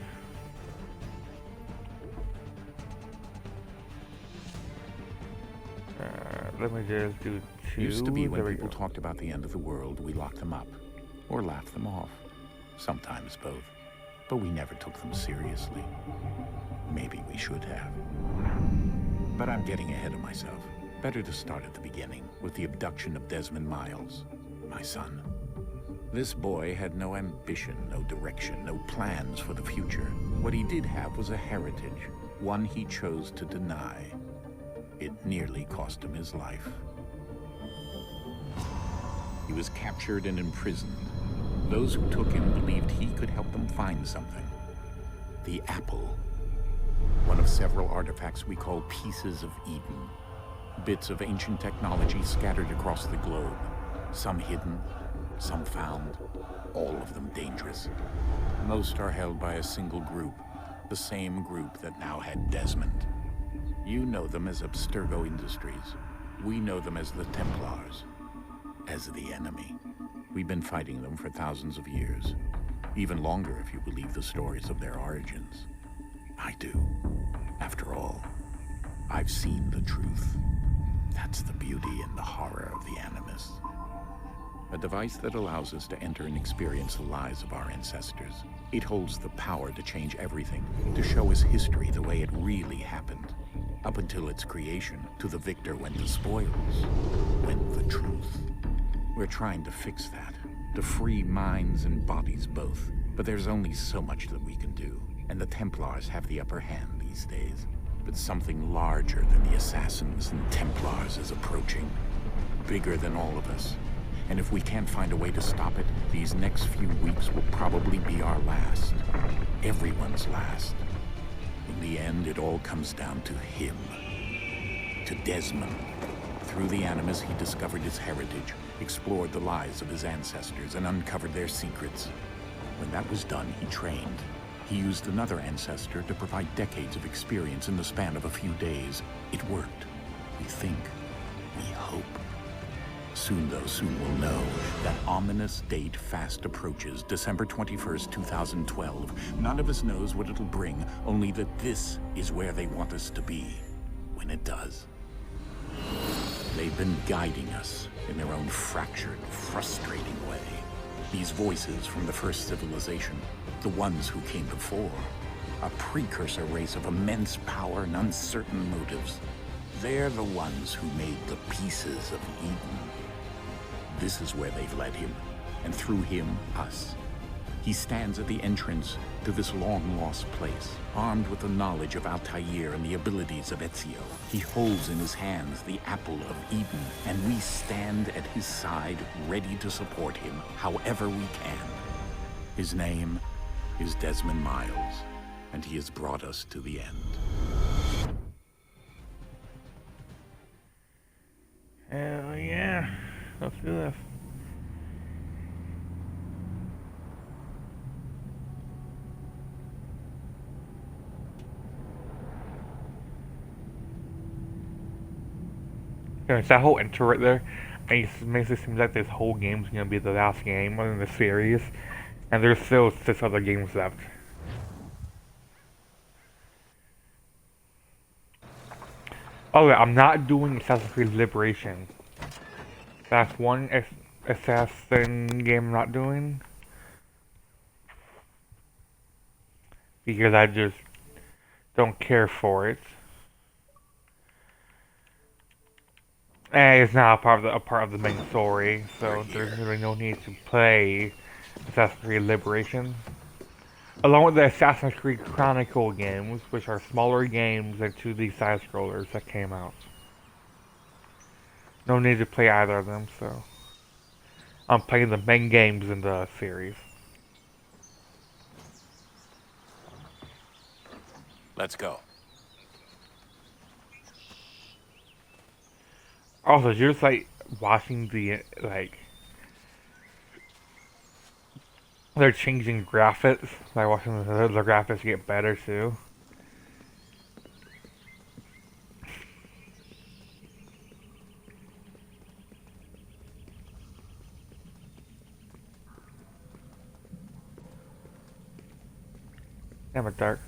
Let me just do 2. Used to be when people talked about the end of the world, we locked them up. Or laughed them off. Sometimes both. But we never took them seriously. Maybe we should have. But I'm getting ahead of myself. Better to start at the beginning, with the abduction of Desmond Miles, my son. This boy had no ambition, no direction, no plans for the future. What he did have was a heritage, one he chose to deny. It nearly cost him his life. He was captured and imprisoned. Those who took him believed he could help them find something. The apple. One of several artifacts we call Pieces of Eden. Bits of ancient technology scattered across the globe. Some hidden, some found, all of them dangerous. Most are held by a single group, the same group that now had Desmond. You know them as Abstergo Industries. We know them as the Templars, as the enemy. We've been fighting them for thousands of years. Even longer if you believe the stories of their origins. I do. After all, I've seen the truth. That's the beauty and the horror of the Animus. A device that allows us to enter and experience the lives of our ancestors. It holds the power to change everything, to show us history the way it really happened. Up until its creation, to the victor went the spoils, went the truth. We're trying to fix that, to free minds and bodies both. But there's only so much that we can do, and the Templars have the upper hand these days. But something larger than the Assassins and Templars is approaching, bigger than all of us. And if we can't find a way to stop it, these next few weeks will probably be our last. Everyone's last. In the end, it all comes down to him. To Desmond. Through the Animus, he discovered his heritage, explored the lives of his ancestors, and uncovered their secrets. When that was done, he trained. He used another ancestor to provide decades of experience in the span of a few days. It worked. We think. We hope. Soon, though, soon we'll know. That ominous date fast approaches, December 21st, 2012. None of us knows what it'll bring, only that this is where they want us to be, when it does. They've been guiding us in their own fractured, frustrating way. These voices from the first civilization, the ones who came before, a precursor race of immense power and uncertain motives. They're the ones who made the Pieces of Eden. This is where they've led him, and through him, us. He stands at the entrance to this long-lost place, armed with the knowledge of Altair and the abilities of Ezio. He holds in his hands the Apple of Eden, and we stand at his side, ready to support him however we can. His name is Desmond Miles, and he has brought us to the end. Hell yeah. Let's do this. There's that whole intro right there, and it makes it seem like this whole game's gonna be the last game in the series, and there's still 6 other games left. Oh yeah, I'm not doing Assassin's Creed Liberation. That's one Assassin game I'm not doing. because I just don't care for it. And it's not a part of the main story, so there's really no need to play Assassin's Creed Liberation. Along with the Assassin's Creed Chronicle games, which are smaller games than 2D side-scrollers that came out. No need to play either of them, so I'm playing the main games in the series. Let's go. Also, just like watching the they're changing graphics. Like watching the graphics get better too. Damn it, dark.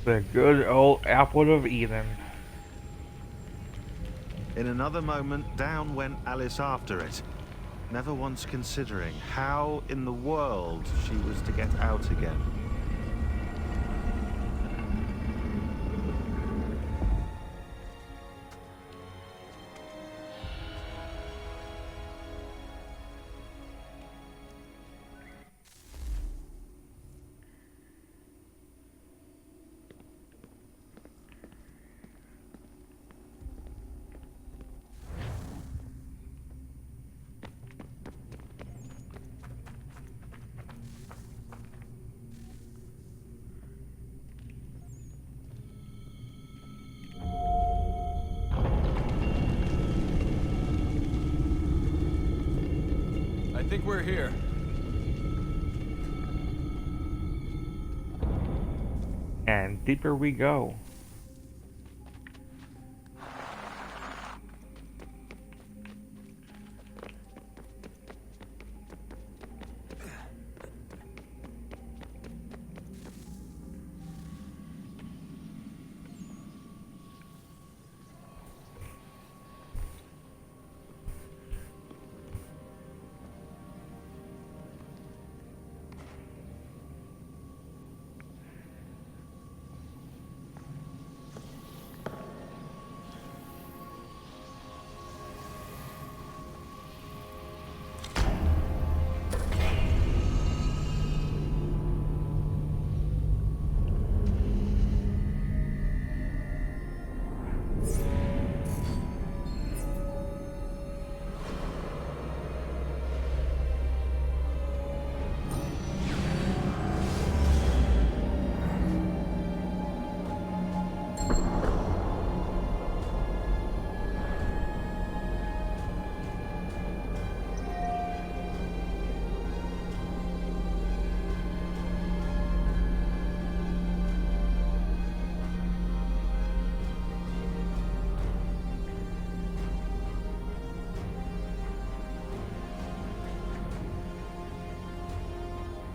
The good old apple of Eden. In another moment, down went Alice after it, never once considering how in the world she was to get out again. I think we're here. And deeper we go.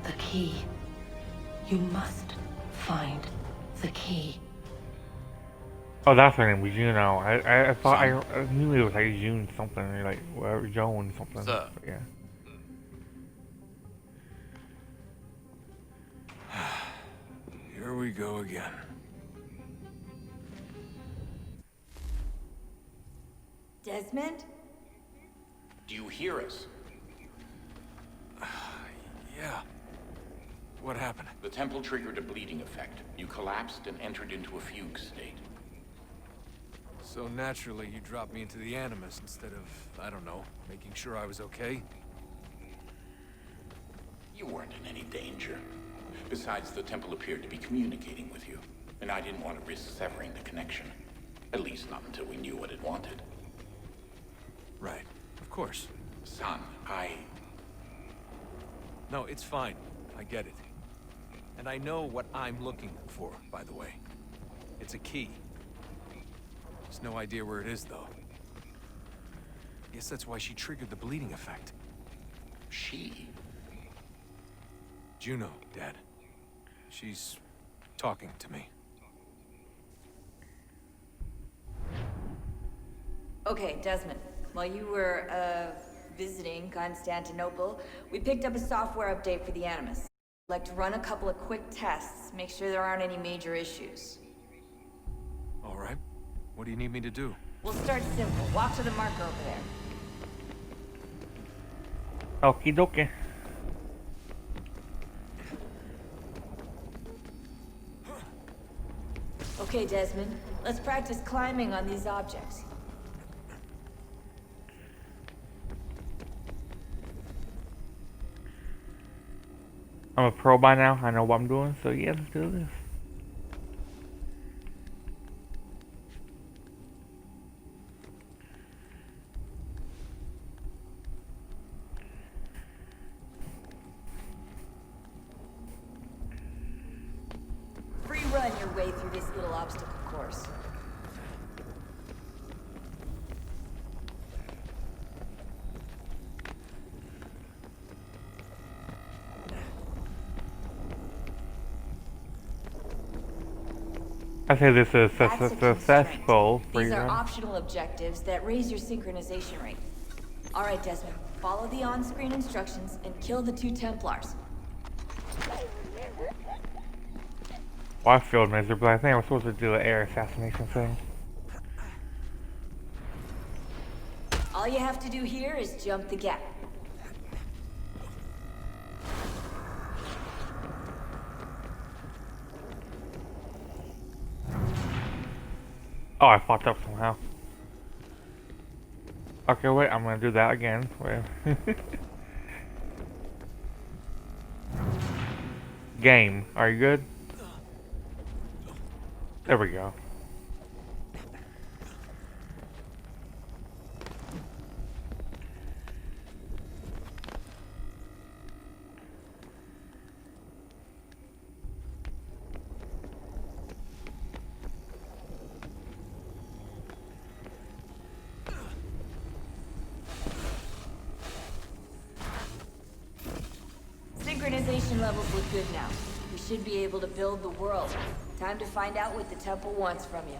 The key. You must find the key. Oh, that's her name, was Juno. I thought I knew it was like June something, or like whatever, Joan something. Sir. But yeah. Here we go again. Desmond? Do you hear us? Yeah. What happened? The temple triggered a bleeding effect. You collapsed and entered into a fugue state. So naturally, you dropped me into the Animus instead of, I don't know, making sure I was okay? You weren't in any danger. Besides, the temple appeared to be communicating with you, and I didn't want to risk severing the connection. At least not until we knew what it wanted. Right. Of course. Son, No, it's fine. I get it. And I know what I'm looking for, by the way. It's a key. There's no idea where it is, though. Guess that's why she triggered the bleeding effect. She? Juno, Dad. She's talking to me. Okay, Desmond. While you were, visiting Constantinople, we picked up a software update for the Animus. I'd like to run a couple of quick tests, make sure there aren't any major issues. All right. What do you need me to do? We'll start simple. Walk to the marker over there. Okie dokie. Okay, Desmond. Let's practice climbing on these objects. I'm a pro by now. I know what I'm doing. So yeah, let's do this. Free run your way through this little obstacle course. I say this is That's a successful constraint. for These you. are optional objectives that raise your synchronization rate. All right, Desmond. Follow the on-screen instructions and kill the 2 Templars. Well, I failed miserably. I think I was supposed to do the air assassination thing. All you have to do here is jump the gap. Oh, I fucked up somehow. Okay, wait, I'm gonna do that again. Wait. Game, are you good? There we go. Synchronization levels look good now. We should be able to build the world. Time to find out what the temple wants from you.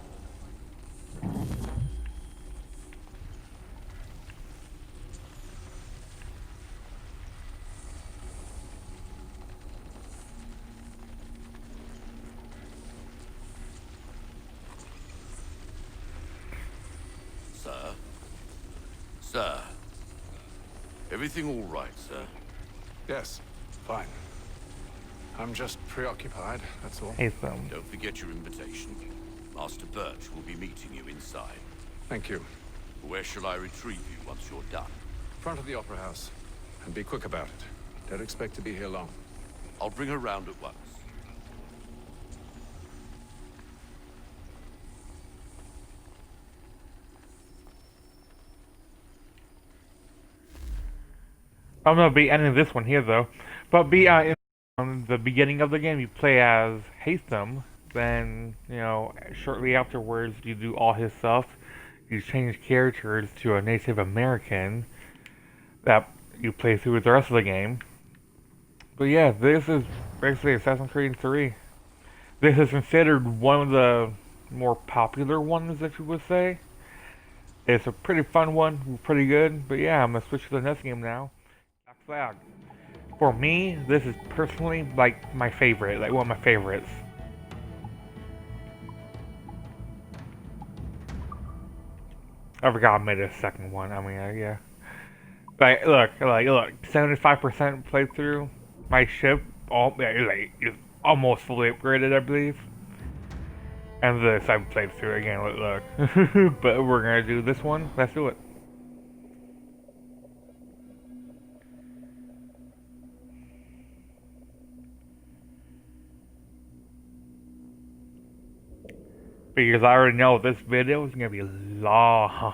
Sir? Sir? Everything all right, sir? Yes, fine. I'm just preoccupied, that's all. Hey, Sam. Don't forget your invitation. Master Birch will be meeting you inside. Thank you. Where shall I retrieve you once you're done? Front of the Opera House. And be quick about it. Don't expect to be here long. I'll bring her round at once. I'm gonna be ending this one here though, but in the beginning of the game you play as Haytham. Then shortly afterwards you do all his stuff. You change characters to a Native American that you play through the rest of the game. But yeah, this is basically Assassin's Creed 3. This is considered one of the more popular ones, if you would say. It's a pretty fun one, pretty good. But yeah, I'm gonna switch to the next game now. Black Flag. For me, this is personally like my favorite, like one of my favorites. I forgot I made a second one. I mean, yeah. Like, look, 75% playthrough. My ship, is almost fully upgraded, I believe. And this I played through again. Look, but we're gonna do this one. Let's do it. Because I already know this video is gonna be long.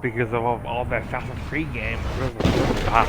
because of all the Assassin's Creed games. Wow.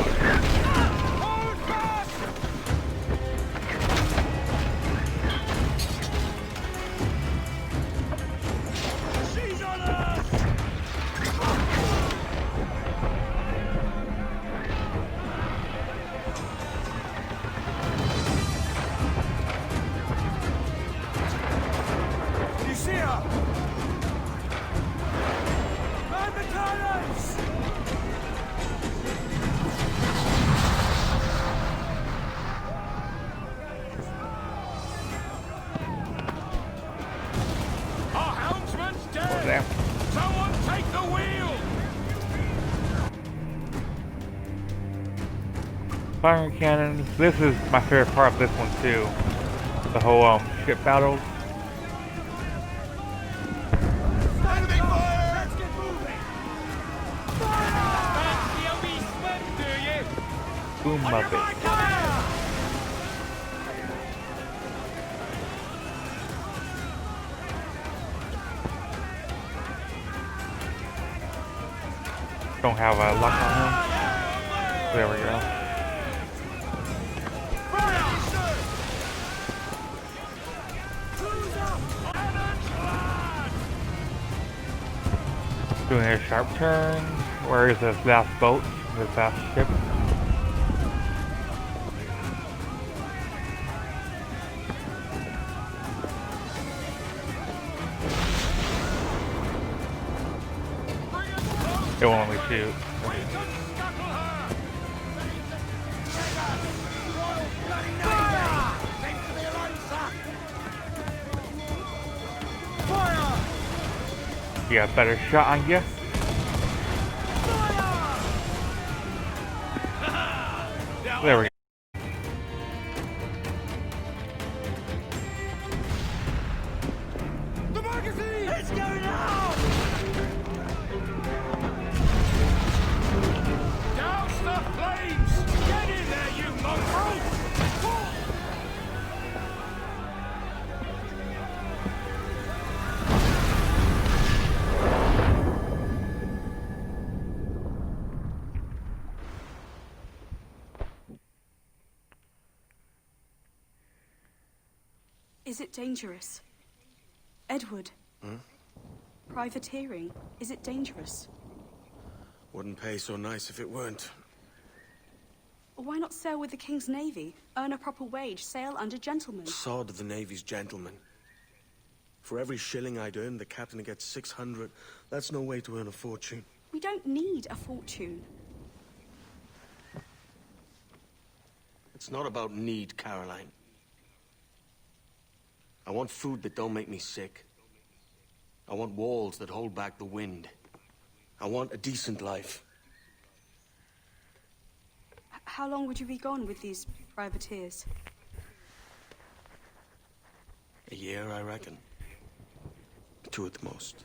Someone take the wheel! Firing cannons. This is my favorite part of this one too. The whole ship battles. Let's get moving! Boom Muppet. Don't have a luck on him. There we go. Doing a sharp turn. Where is this last boat? This last ship? It won't let me shoot. You got a better shot on you? There we go. The magazine! It's going out! Douse the flames! Get in there, you mongrel! Is it dangerous? Edward? Privateering, is it dangerous? Wouldn't pay so nice if it weren't. Why not sail with the King's Navy? Earn a proper wage, sail under gentlemen. Sod the Navy's gentlemen. For every shilling I'd earn, the captain gets 600. That's no way to earn a fortune. We don't need a fortune. It's not about need, Caroline. I want food that don't make me sick. I want walls that hold back the wind. I want a decent life. How long would you be gone with these privateers? A year, I reckon. 2 at the most.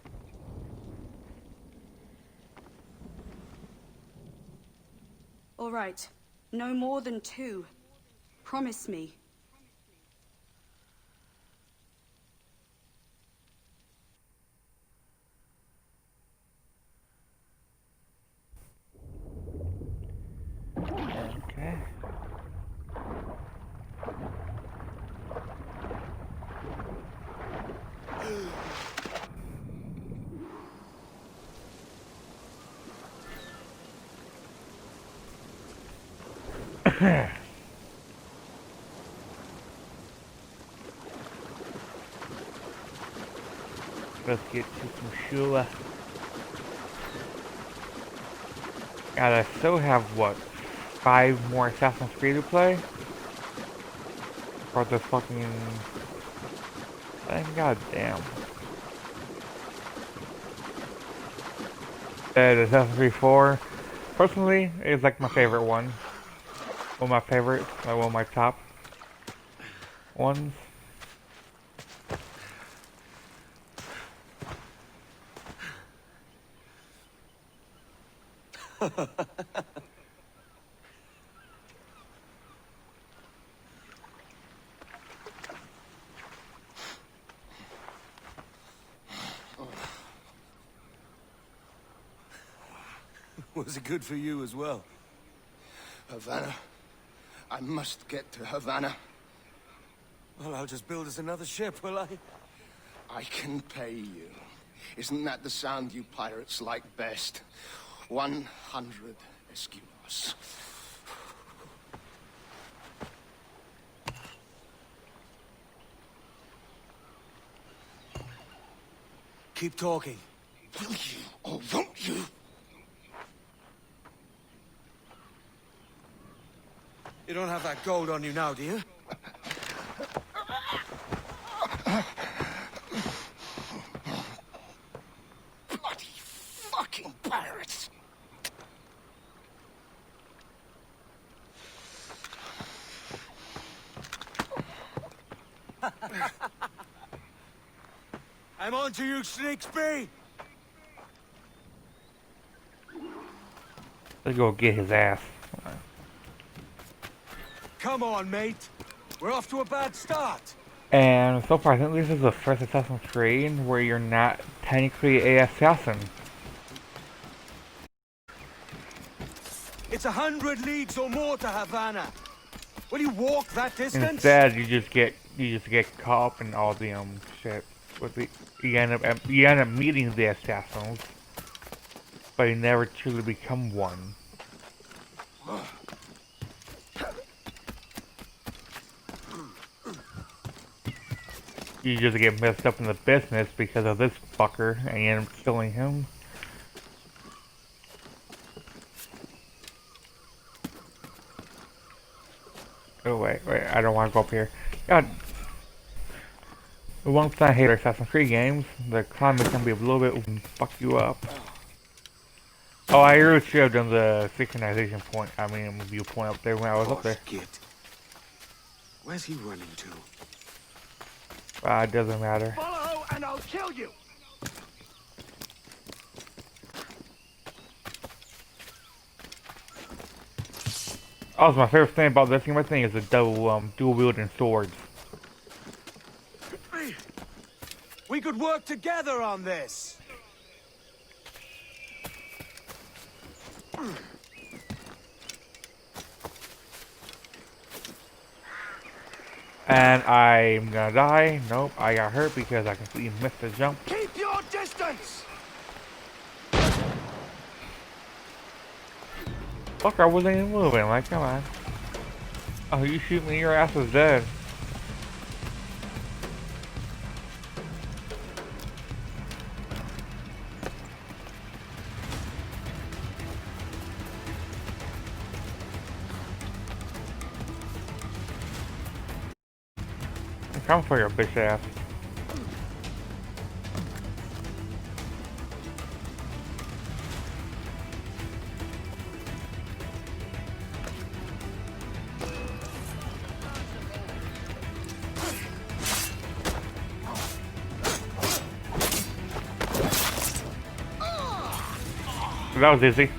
All right. No more than 2. Promise me. Okay. Let's get to some Shula. God, I still have what? 5 more Assassin's Creed to play? For this fucking thing? God damn. Assassin's Creed 4, personally, is like my favorite one. One of my favorites, like one of my top ones. Was it good for you as well? Havana. I must get to Havana. Well, I'll just build us another ship, will I? I can pay you. Isn't that the sound you pirates like best? 100 escudos. Keep talking. Will you or won't you? You don't have that gold on you now, do you? Bloody fucking pirates! I'm on to you, Sneaksby! Let's go get his ass. Come on, mate. We're off to a bad start. And so far, I think this is the first Assassin's Creed where you're not technically an assassin. It's 100 leagues or more to Havana. Will you walk that distance? Instead, you just get caught up in all the shit. With the you end up meeting the assassins, but you never truly become one. You just get messed up in the business because of this fucker, and you end up killing him. Oh wait, I don't want to go up here. God. One thing I hate about Assassin's Creed games, the climate can be a little bit fuck you up. Oh, I really should have done the synchronization point, viewpoint up there when I was up there. Git. Where's he running to? It doesn't matter. Follow and I'll kill you! Also, my favorite thing about this game, I think, is the dual wielding swords. We could work together on this. And I'm gonna die. Nope, I got hurt because I completely missed the jump. Keep your distance! Fuck, I wasn't even moving. Like, come on. Oh, you shoot me, your ass is dead. Come for your bitch ass. That was easy.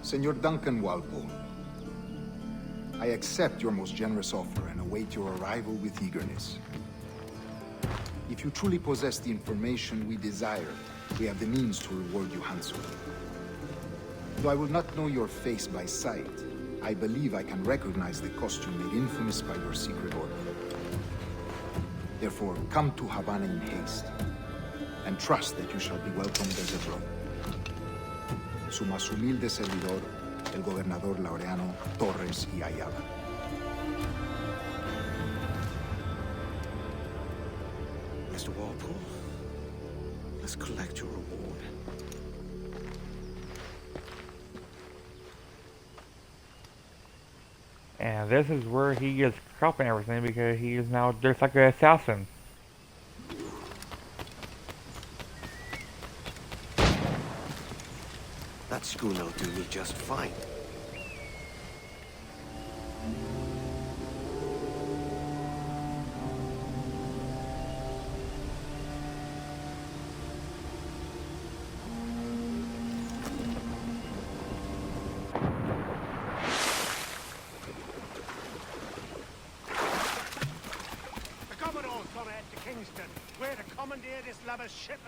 Senor Duncan Walpole, I accept your most generous offer and await your arrival with eagerness. If you truly possess the information we desire, we have the means to reward you handsomely. Though I will not know your face by sight, I believe I can recognize the costume made infamous by your secret order. Therefore, come to Havana in haste, and trust that you shall be welcomed as a brother. Su más humilde servidor, el gobernador Laureano Torres y Ayala. Mr. Walpole, let's collect your reward. And this is where he gets caught and everything because he is now just like an assassin. That schooner'll do me just fine. slab of shit.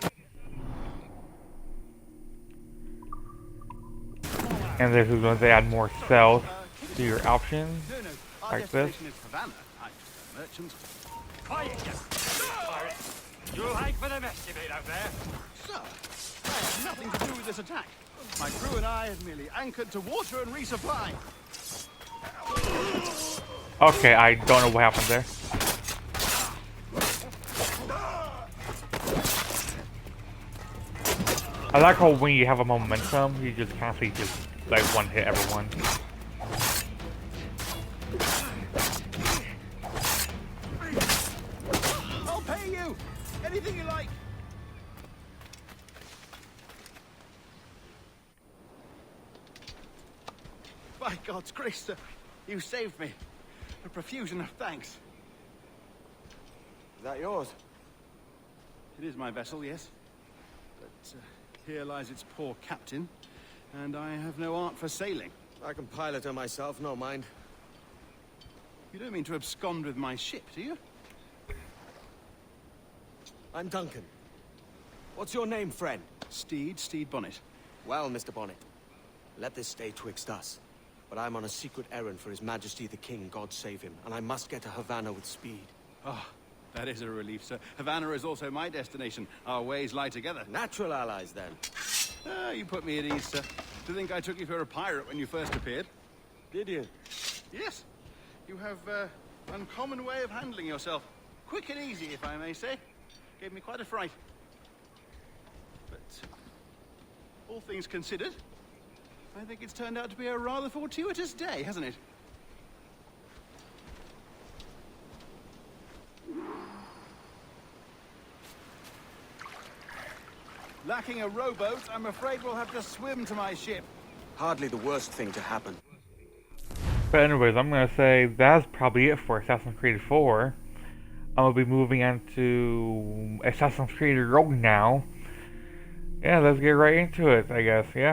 And this is when they add more stealth to your options, like this. Havana. I'm just a merchant. Quiet, you! You hike for the mess you made out there. Sir, I have nothing to do with this attack. My crew and I have merely anchored to water and resupply. Okay, I don't know what happened there. I like how when you have a momentum, you just constantly just like one hit everyone. I'll pay you! Anything you like! By God's grace, sir, you saved me. A profusion of thanks. Is that yours? It is my vessel, yes. But here lies its poor captain, and I have no art for sailing. I can pilot her myself, no mind. You don't mean to abscond with my ship, do you? I'm Duncan. What's your name, friend? Steed Bonnet. Well, Mr. Bonnet, let this stay twixt us. But I'm on a secret errand for His Majesty the King, God save him, and I must get to Havana with speed. Oh, that is a relief, sir. Havana is also my destination. Our ways lie together. Natural allies, then. Ah, you put me at ease, sir. To think I took you for a pirate when you first appeared. Did you? Yes. You have uncommon way of handling yourself. Quick and easy, if I may say. Gave me quite a fright. But all things considered, I think it's turned out to be a rather fortuitous day, hasn't it? Lacking a rowboat, I'm afraid we'll have to swim to my ship. Hardly the worst thing to happen. But anyways, I'm gonna say that's probably it for Assassin's Creed 4. I'm gonna be moving on to Assassin's Creed Rogue now. Yeah, let's get right into it, I guess, yeah.